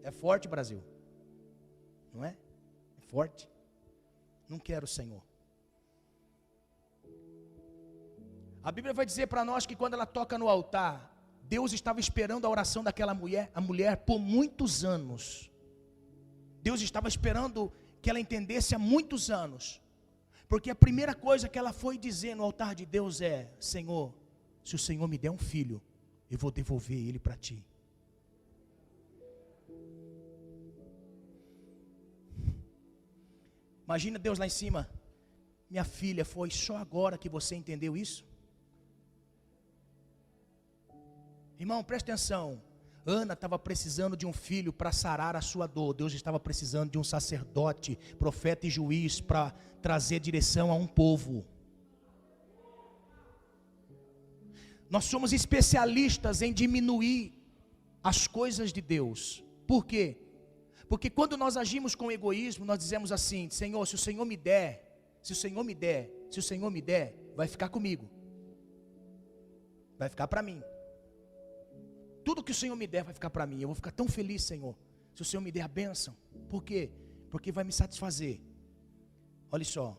É forte, Brasil. Não é? É forte. Não quero, Senhor. A Bíblia vai dizer para nós que quando ela toca no altar, Deus estava esperando a oração daquela mulher, a mulher por muitos anos. Deus estava esperando que ela entendesse há muitos anos. Porque a primeira coisa que ela foi dizer no altar de Deus é, Senhor, se o Senhor me der um filho, eu vou devolver ele para ti. Imagina Deus lá em cima, minha filha, foi só agora que você entendeu isso? Irmão, presta atenção, Ana estava precisando de um filho para sarar a sua dor. Deus estava precisando de um sacerdote, profeta e juiz para trazer direção a um povo. Nós somos especialistas em diminuir as coisas de Deus. Por quê? Porque quando nós agimos com egoísmo, nós dizemos assim, Senhor, se o Senhor me der, se o Senhor me der, se o Senhor me der, vai ficar comigo. Vai ficar para mim. Tudo que o Senhor me der vai ficar para mim. Eu vou ficar tão feliz, Senhor, se o Senhor me der a bênção. Por quê? Porque vai me satisfazer. Olha só.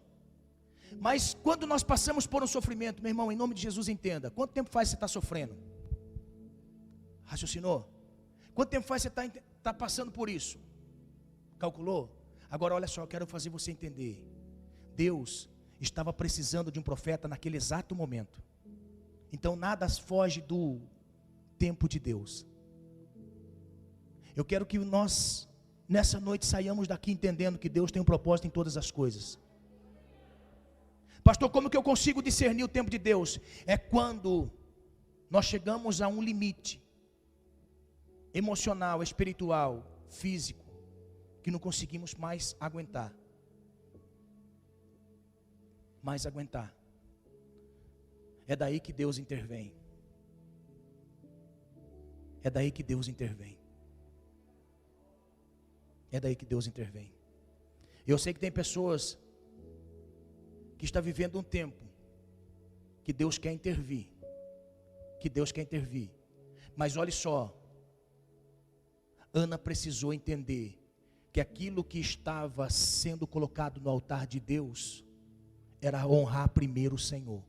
Mas quando nós passamos por um sofrimento, meu irmão, em nome de Jesus, entenda. Quanto tempo faz você está sofrendo? Raciocinou? Quanto tempo faz você está passando por isso? Calculou? Agora olha só, eu quero fazer você entender. Deus estava precisando de um profeta naquele exato momento. Então nada foge do tempo de Deus. Eu quero que nós nessa noite saiamos daqui entendendo que Deus tem um propósito em todas as coisas. Pastor, como que eu consigo discernir o tempo de Deus? É quando nós chegamos a um limite emocional, espiritual, físico, que não conseguimos mais aguentar. É daí que Deus intervém. É daí que Deus intervém. É daí que Deus intervém. Eu sei que tem pessoas que estão vivendo um tempo que Deus quer intervir. Mas olha só, Ana precisou entender que aquilo que estava sendo colocado no altar de Deus era honrar primeiro o Senhor.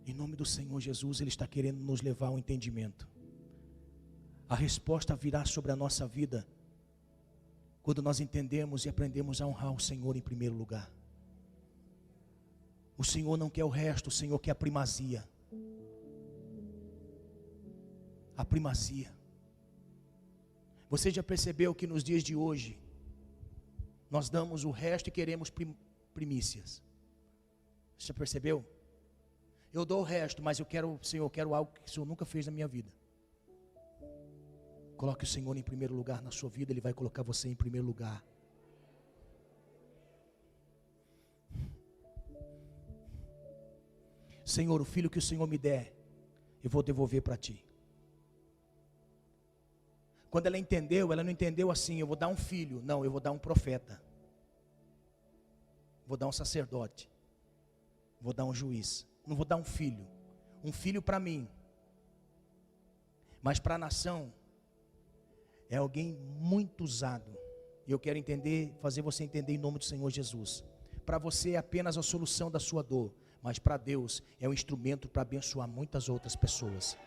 Em nome do Senhor Jesus, Ele está querendo nos levar ao entendimento. A resposta virá sobre a nossa vida quando nós entendemos e aprendemos a honrar o Senhor em primeiro lugar. O Senhor não quer o resto, o Senhor quer a primazia. A primazia. Você já percebeu que nos dias de hoje nós damos o resto e queremos primícias? Você já percebeu? Eu dou o resto, mas Senhor, eu quero algo que o Senhor nunca fez na minha vida. Coloque o Senhor em primeiro lugar na sua vida, Ele vai colocar você em primeiro lugar. Senhor, o filho que o Senhor me der, eu vou devolver para Ti. Quando ela não entendeu assim, eu vou dar um filho. Não, eu vou dar um profeta. Vou dar um sacerdote. Vou dar um juiz. Não vou dar um filho. Um filho para mim. Mas para a nação, é alguém muito usado. E eu quero fazer você entender em nome do Senhor Jesus. Para você é apenas a solução da sua dor. Mas para Deus é um instrumento para abençoar muitas outras pessoas.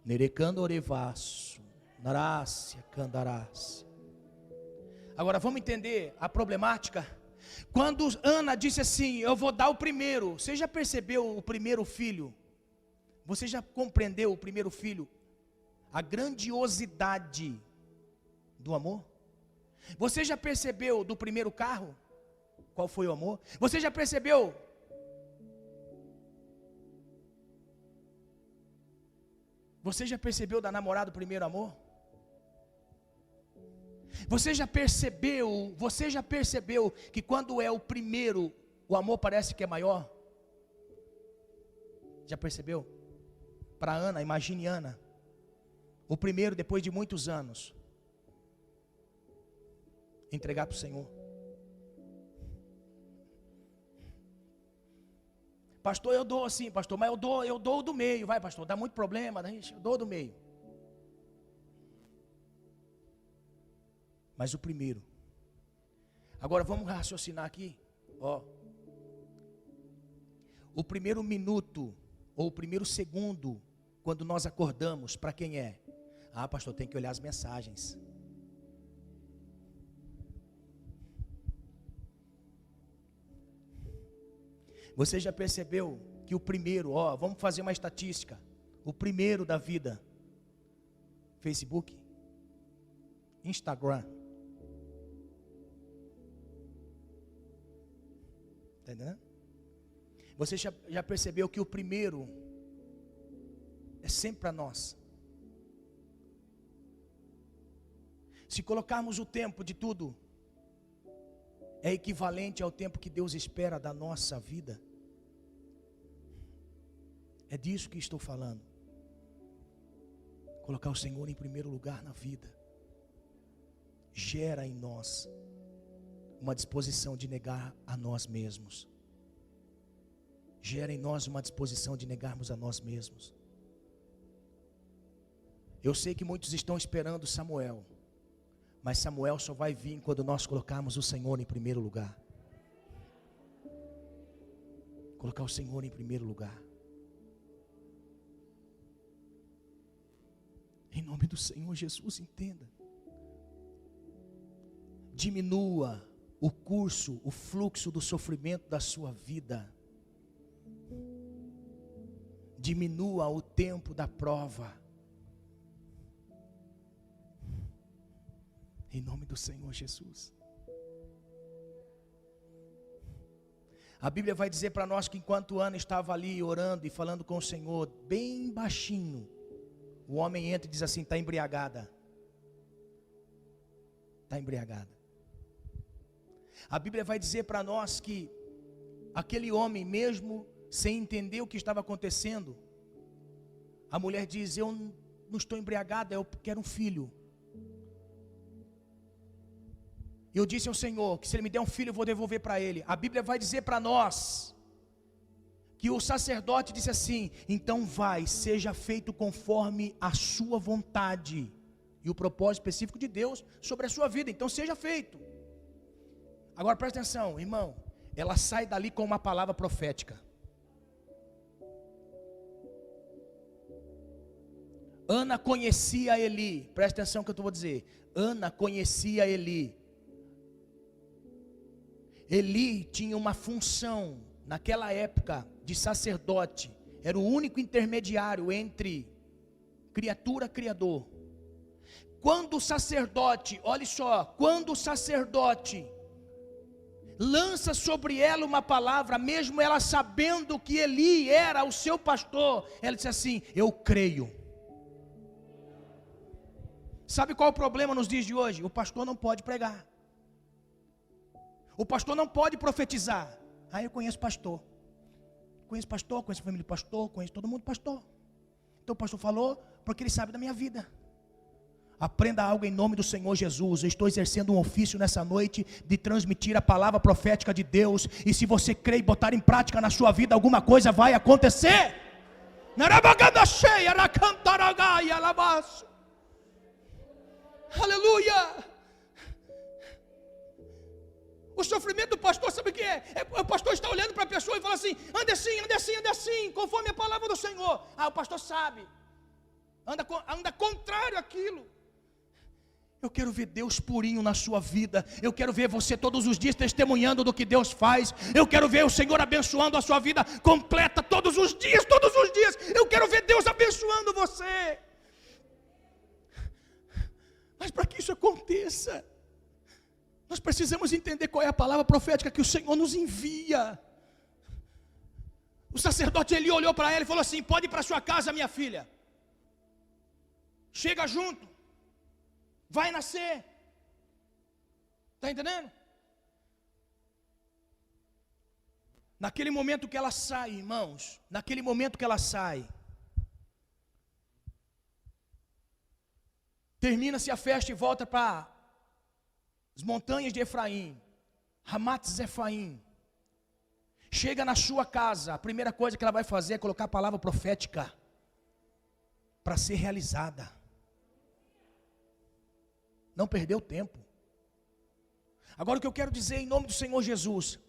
Nerecando orevasso, narácia, candarácia. Agora vamos entender a problemática. Quando Ana disse assim, eu vou dar o primeiro. Você já percebeu o primeiro filho? Você já compreendeu o primeiro filho? A grandiosidade do amor? Você já percebeu do primeiro carro? Qual foi o amor? Você já percebeu? Você já percebeu da namorada do primeiro amor? Você já percebeu que quando é o primeiro, o amor parece que é maior? Já percebeu? Para Ana, imagine Ana, o primeiro depois de muitos anos, entregar para o Senhor. Pastor, eu dou assim, pastor, mas eu dou do meio, vai pastor, dá muito problema, né? Eu dou do meio. Mas o primeiro. Agora vamos raciocinar aqui, ó. O primeiro minuto, ou o primeiro segundo, quando nós acordamos, para quem é? Ah, pastor, tem que olhar as mensagens. Você já percebeu que o primeiro, ó, vamos fazer uma estatística. O primeiro da vida, Facebook, Instagram. Está entendendo? Você já percebeu que o primeiro é sempre para nós. Se colocarmos o tempo de tudo, é equivalente ao tempo que Deus espera da nossa vida. É disso que estou falando. Colocar o Senhor em primeiro lugar na vida gera em nós uma disposição de negar a nós mesmos. Gera em nós uma disposição de negarmos a nós mesmos. Eu sei que muitos estão esperando Samuel, mas Samuel só vai vir quando nós colocarmos o Senhor em primeiro lugar. Colocar o Senhor em primeiro lugar. Em nome do Senhor Jesus, entenda. Diminua o curso, o fluxo do sofrimento da sua vida. Diminua o tempo da prova. Em nome do Senhor Jesus. A Bíblia vai dizer para nós que enquanto Ana estava ali orando e falando com o Senhor, bem baixinho, o homem entra e diz assim: está embriagada. Está embriagada. A Bíblia vai dizer para nós que aquele homem, mesmo sem entender o que estava acontecendo, a mulher diz: eu não estou embriagada, eu quero um filho. Eu disse ao Senhor que se Ele me der um filho eu vou devolver para Ele. A Bíblia vai dizer para nós que o sacerdote disse assim: então vai, seja feito conforme a sua vontade e o propósito específico de Deus sobre a sua vida. Então seja feito. Agora presta atenção, irmão. Ela sai dali com uma palavra profética. Ana conhecia Eli. Presta atenção que eu vou dizer. Ana conhecia Eli. Eli tinha uma função naquela época de sacerdote. Era o único intermediário entre criatura e criador. Quando o sacerdote, olhe só, quando o sacerdote lança sobre ela uma palavra, mesmo ela sabendo que Eli era o seu pastor, ela disse assim: eu creio. Sabe qual é o problema nos dias de hoje? O pastor não pode pregar. O pastor não pode profetizar. Ah, eu conheço pastor. Conheço pastor, conheço família de pastor, conheço todo mundo pastor. Então o pastor falou porque ele sabe da minha vida. Aprenda algo em nome do Senhor Jesus. Eu estou exercendo um ofício nessa noite de transmitir a palavra profética de Deus. E se você crê e botar em prática na sua vida, alguma coisa vai acontecer. Aleluia. O sofrimento do pastor, sabe o que é? O pastor está olhando para a pessoa e fala assim: ande assim, ande assim, ande assim, conforme a palavra do Senhor. Ah, o pastor sabe. Anda contrário àquilo. Eu quero ver Deus purinho na sua vida. Eu quero ver você todos os dias testemunhando do que Deus faz. Eu quero ver o Senhor abençoando a sua vida completa todos os dias, todos os dias. Eu quero ver Deus abençoando você. Mas para que isso aconteça, nós precisamos entender qual é a palavra profética que o Senhor nos envia. O sacerdote Eli olhou para ela e falou assim: pode ir para sua casa, minha filha. Chega junto. Vai nascer. Está entendendo? Naquele momento que ela sai, irmãos, naquele momento que ela sai, termina-se a festa e volta para as montanhas de Efraim, Ramat-Zefaim. Chega na sua casa, a primeira coisa que ela vai fazer é colocar a palavra profética para ser realizada. Não perdeu tempo. Agora o que eu quero dizer em nome do Senhor Jesus: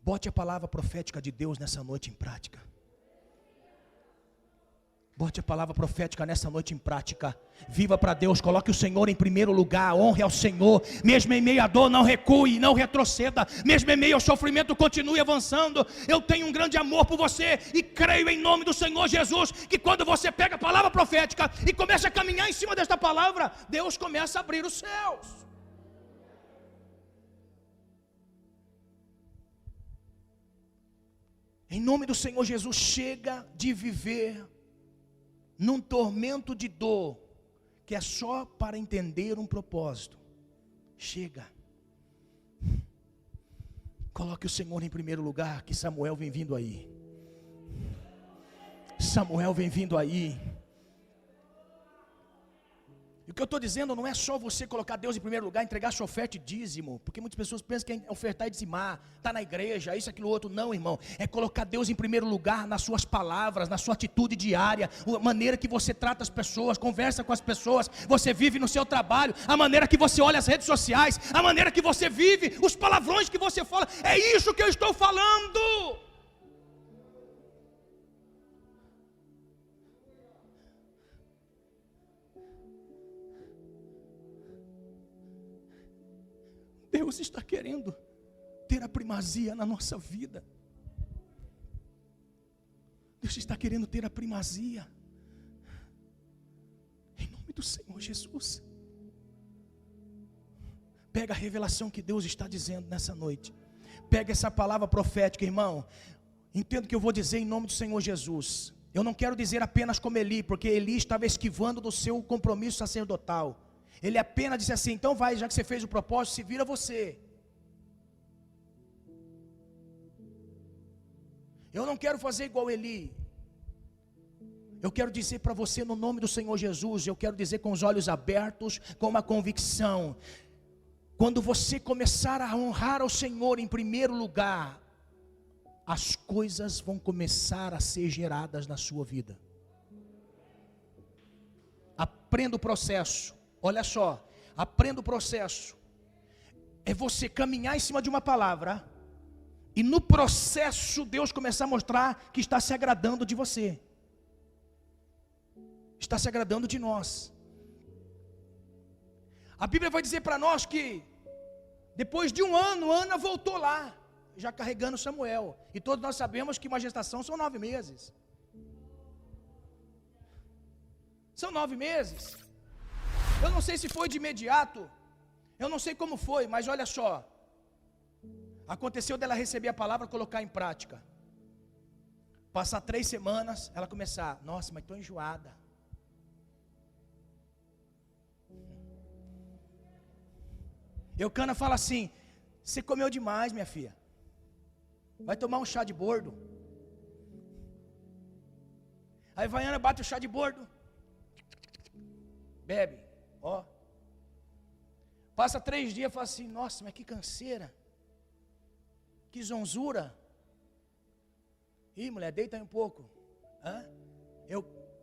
bote a palavra profética de Deus nessa noite em prática. Bote a palavra profética nessa noite em prática. Viva para Deus, coloque o Senhor em primeiro lugar. Honre ao Senhor. Mesmo em meio à dor, não recue, não retroceda. Mesmo em meio ao sofrimento, continue avançando. Eu tenho um grande amor por você e creio em nome do Senhor Jesus que quando você pega a palavra profética e começa a caminhar em cima desta palavra, Deus começa a abrir os céus. Em nome do Senhor Jesus, chega de viver num tormento de dor, que é só para entender um propósito. Chega. Coloque o Senhor em primeiro lugar, que Samuel vem vindo aí. Samuel vem vindo aí. E o que eu estou dizendo não é só você colocar Deus em primeiro lugar, entregar sua oferta e dízimo, porque muitas pessoas pensam que é ofertar e dizimar, está na igreja, isso, aquilo, outro. Não, irmão, é colocar Deus em primeiro lugar nas suas palavras, na sua atitude diária, a maneira que você trata as pessoas, conversa com as pessoas, você vive no seu trabalho, a maneira que você olha as redes sociais, a maneira que você vive, os palavrões que você fala. É isso que eu estou falando. Deus está querendo ter a primazia na nossa vida. Deus está querendo ter a primazia. Em nome do Senhor Jesus. Pega a revelação que Deus está dizendo nessa noite. Pega essa palavra profética, irmão. Entenda o que eu vou dizer em nome do Senhor Jesus. Eu não quero dizer apenas como Eli, porque Eli estava esquivando do seu compromisso sacerdotal. Ele apenas disse assim: então vai, já que você fez o propósito, se vira você. Eu não quero fazer igual Eli. Eu quero dizer para você no nome do Senhor Jesus, eu quero dizer com os olhos abertos, com uma convicção. Quando você começar a honrar ao Senhor em primeiro lugar, as coisas vão começar a ser geradas na sua vida. Aprenda o processo. Olha só, aprenda o processo. É você caminhar em cima de uma palavra e no processo Deus começar a mostrar que está se agradando de você. Está se agradando de nós. A Bíblia vai dizer para nós que depois de um ano, Ana voltou lá, já carregando Samuel. E todos nós sabemos que uma gestação são 9 meses. São 9 meses. Eu não sei se foi de imediato, eu não sei como foi, mas olha só. Aconteceu dela receber a palavra e colocar em prática. Passar 3 semanas, ela começar: nossa, mas estou enjoada. Eucana fala assim: você comeu demais, minha filha. Vai tomar um chá de bordo. Aí Vaiana bate o chá de bordo, bebe. Ó, passa 3 dias e fala assim: nossa, mas que canseira, que zonzura. Ih, mulher, deita aí um pouco.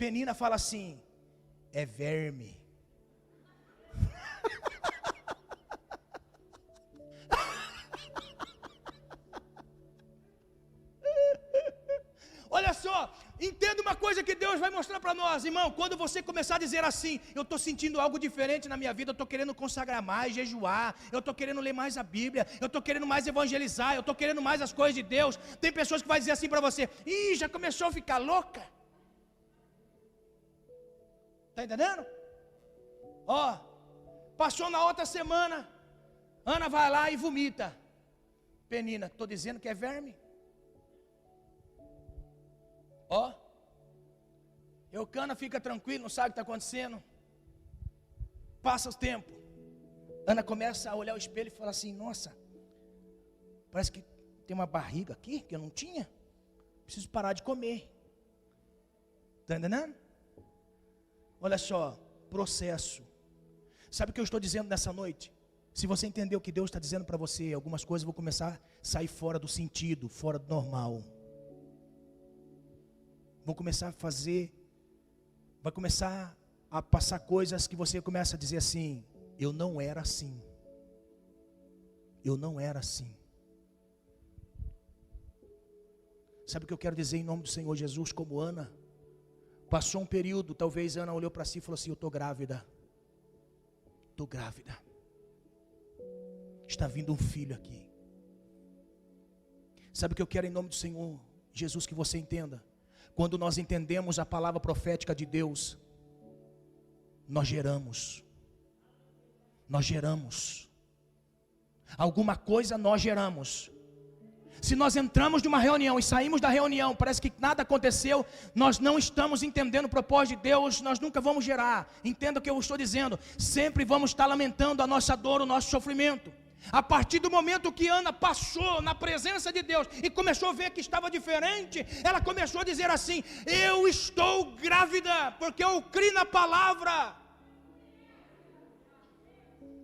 Penina fala assim: é verme. Olha só, só, entenda uma coisa que Deus vai mostrar para nós, irmão. Quando você começar a dizer assim: eu estou sentindo algo diferente na minha vida, eu estou querendo consagrar mais, jejuar, eu estou querendo ler mais a Bíblia, eu estou querendo mais evangelizar, eu estou querendo mais as coisas de Deus. Tem pessoas que vão dizer assim para você: ih, já começou a ficar louca. Está entendendo? Ó, passou na outra semana, Ana vai lá e vomita. Penina, estou dizendo que é verme. Ó, Eucana fica tranquilo, não sabe o que está acontecendo. Passa o tempo, Ana começa a olhar o espelho e fala assim: nossa, parece que tem uma barriga aqui que eu não tinha. Preciso parar de comer. Está entendendo? Olha só, processo. Sabe o que eu estou dizendo nessa noite? Se você entender o que Deus está dizendo para você, algumas coisas vão começar a sair fora do sentido, fora do normal. Vão começar a fazer, vai começar a passar coisas que você começa a dizer assim: eu não era assim. Eu não era assim. Sabe o que eu quero dizer em nome do Senhor Jesus? Como Ana, passou um período, talvez Ana olhou para si e falou assim: eu estou grávida. Estou grávida. Está vindo um filho aqui. Sabe o que eu quero em nome do Senhor Jesus que você entenda? Quando nós entendemos a palavra profética de Deus, nós geramos. Nós geramos. Alguma coisa nós geramos. Se nós entramos de uma reunião e saímos da reunião, parece que nada aconteceu, nós não estamos entendendo o propósito de Deus, nós nunca vamos gerar. Entenda o que eu estou dizendo. Sempre vamos estar lamentando a nossa dor, o nosso sofrimento. A partir do momento que Ana passou na presença de Deus e começou a ver que estava diferente, ela começou a dizer assim: eu estou grávida, porque eu criei na palavra.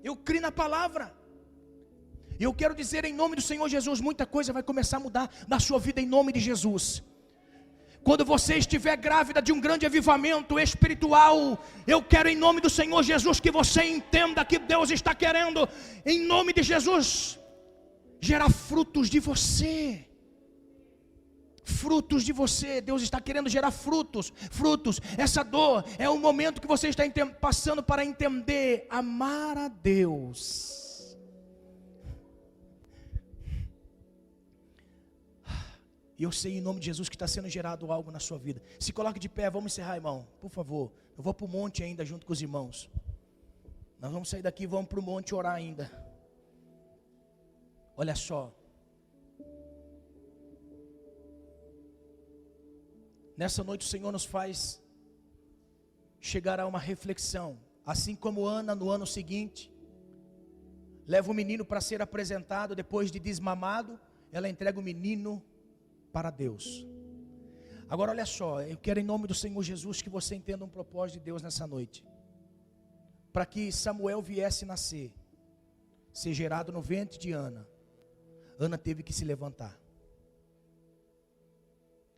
Eu criei na palavra. Eu quero dizer em nome do Senhor Jesus, muita coisa vai começar a mudar na sua vida em nome de Jesus. Quando você estiver grávida de um grande avivamento espiritual, eu quero em nome do Senhor Jesus que você entenda que Deus está querendo, em nome de Jesus, gerar frutos de você. Frutos de você, Deus está querendo gerar frutos. Essa dor é o momento que você está passando para entender, amar a Deus. E eu sei em nome de Jesus que está sendo gerado algo na sua vida. Se coloque de pé, vamos encerrar, irmão, por favor. Eu vou para o monte ainda junto com os irmãos. Nós vamos sair daqui e vamos para o monte orar ainda. Olha só. Nessa noite o Senhor nos faz chegar a uma reflexão. Assim como Ana no ano seguinte leva o menino para ser apresentado, depois de desmamado, ela entrega o menino para Deus. Agora olha só, eu quero em nome do Senhor Jesus que você entenda um propósito de Deus nessa noite. Para que Samuel viesse nascer, ser gerado no ventre de Ana, Ana teve que se levantar.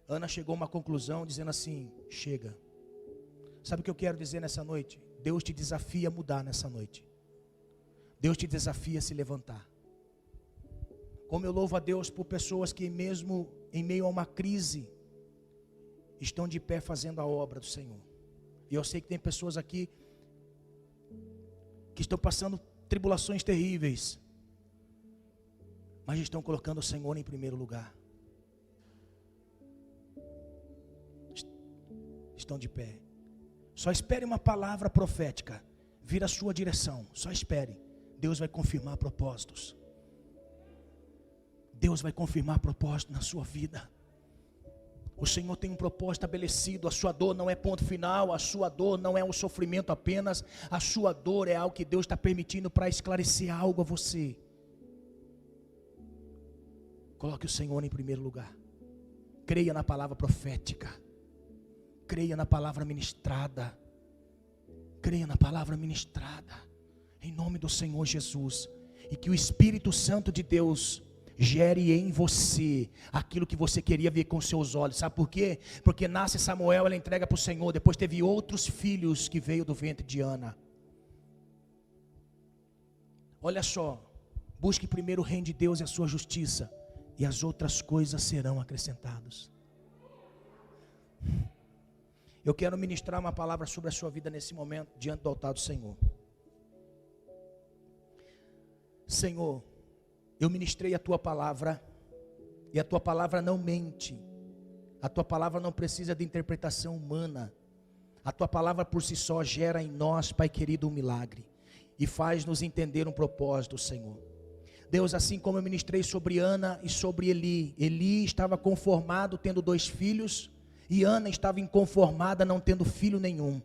Ana chegou a uma conclusão dizendo assim: chega. Sabe o que eu quero dizer nessa noite? Deus te desafia a mudar nessa noite. Deus te desafia a se levantar. Como eu louvo a Deus por pessoas que mesmo em meio a uma crise, estão de pé fazendo a obra do Senhor. E eu sei que tem pessoas aqui que estão passando tribulações terríveis, mas estão colocando o Senhor em primeiro lugar. Estão de pé. Só espere uma palavra profética vir à sua direção. Só espere. Deus vai confirmar propósitos. Deus vai confirmar propósito na sua vida. O Senhor tem um propósito estabelecido. A sua dor não é ponto final. A sua dor não é um sofrimento apenas. A sua dor é algo que Deus está permitindo para esclarecer algo a você. Coloque o Senhor em primeiro lugar. Creia na palavra profética. Creia na palavra ministrada. Creia na palavra ministrada. Em nome do Senhor Jesus. E que o Espírito Santo de Deus gere em você aquilo que você queria ver com seus olhos. Sabe por quê? Porque nasce Samuel, ela entrega para o Senhor. Depois teve outros filhos que veio do ventre de Ana. Olha só. Busque primeiro o reino de Deus e a sua justiça, e as outras coisas serão acrescentadas. Eu quero ministrar uma palavra sobre a sua vida nesse momento, diante do altar do Senhor. Senhor, eu ministrei a tua palavra, e a tua palavra não mente, a tua palavra não precisa de interpretação humana, a tua palavra por si só gera em nós, Pai querido, um milagre, e faz-nos entender um propósito, Senhor. Deus, assim como eu ministrei sobre Ana e sobre Eli, Eli estava conformado tendo 2 filhos, e Ana estava inconformada não tendo filho nenhum.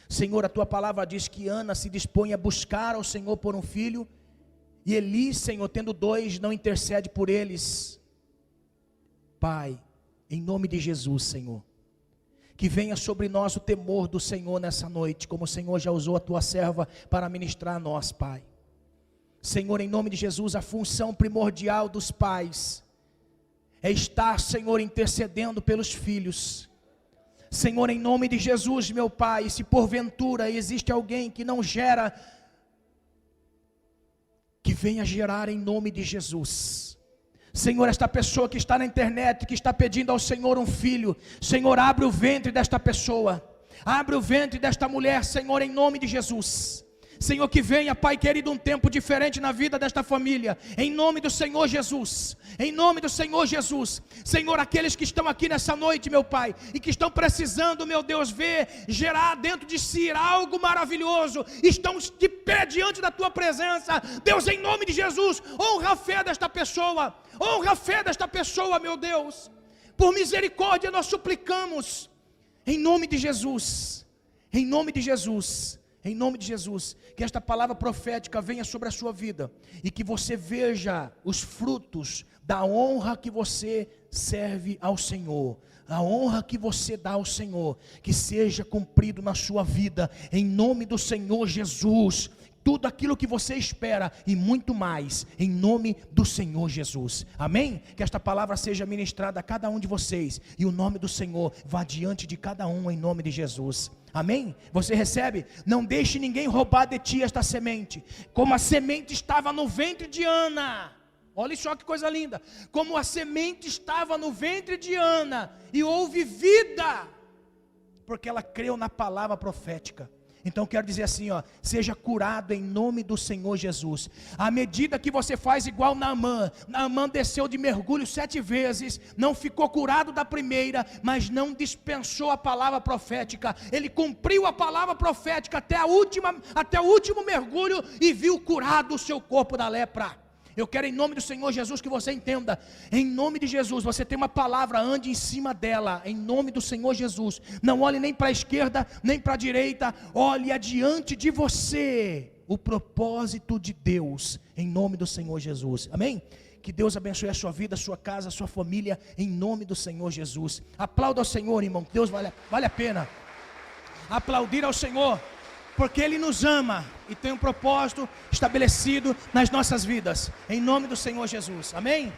Senhor, a tua palavra diz que Ana se dispõe a buscar ao Senhor por um filho, e Eli, Senhor, tendo 2, não intercede por eles. Pai, em nome de Jesus, Senhor, que venha sobre nós o temor do Senhor nessa noite, como o Senhor já usou a tua serva para ministrar a nós, Pai. Senhor, em nome de Jesus, a função primordial dos pais é estar, Senhor, intercedendo pelos filhos. Senhor, em nome de Jesus, meu Pai, se porventura existe alguém que não gera, que venha gerar em nome de Jesus. Senhor, esta pessoa que está na internet, que está pedindo ao Senhor um filho, Senhor, abre o ventre desta pessoa, abre o ventre desta mulher, Senhor, em nome de Jesus. Senhor, que venha, Pai querido, um tempo diferente na vida desta família, em nome do Senhor Jesus, em nome do Senhor Jesus. Senhor, aqueles que estão aqui nessa noite, meu Pai, e que estão precisando, meu Deus, ver, gerar dentro de si algo maravilhoso, estão de pé diante da tua presença, Deus, em nome de Jesus, honra a fé desta pessoa, meu Deus, por misericórdia nós suplicamos, em nome de Jesus, em nome de Jesus. Em nome de Jesus, que esta palavra profética venha sobre a sua vida, e que você veja os frutos da honra que você serve ao Senhor, a honra que você dá ao Senhor, que seja cumprido na sua vida, em nome do Senhor Jesus, tudo aquilo que você espera, e muito mais, em nome do Senhor Jesus, amém? Que esta palavra seja ministrada a cada um de vocês, e o nome do Senhor vá diante de cada um, em nome de Jesus. Amém? Você recebe? Não deixe ninguém roubar de ti esta semente. Como a semente estava no ventre de Ana. Olha só que coisa linda. Como a semente estava no ventre de Ana. E houve vida. Porque ela creu na palavra profética. Então quero dizer assim, ó, seja curado em nome do Senhor Jesus. À medida que você faz igual Naamã desceu de mergulho 7 vezes, não ficou curado da primeira, mas não dispensou a palavra profética. Ele cumpriu a palavra profética até o último mergulho e viu curado o seu corpo da lepra. Eu quero em nome do Senhor Jesus que você entenda, em nome de Jesus, você tem uma palavra, ande em cima dela, em nome do Senhor Jesus, não olhe nem para a esquerda, nem para a direita, olhe adiante de você, o propósito de Deus, em nome do Senhor Jesus, amém? Que Deus abençoe a sua vida, a sua casa, a sua família, em nome do Senhor Jesus. Aplauda ao Senhor, irmão, Deus vale a pena, aplaudir ao Senhor, porque Ele nos ama e tem um propósito estabelecido nas nossas vidas, em nome do Senhor Jesus, amém?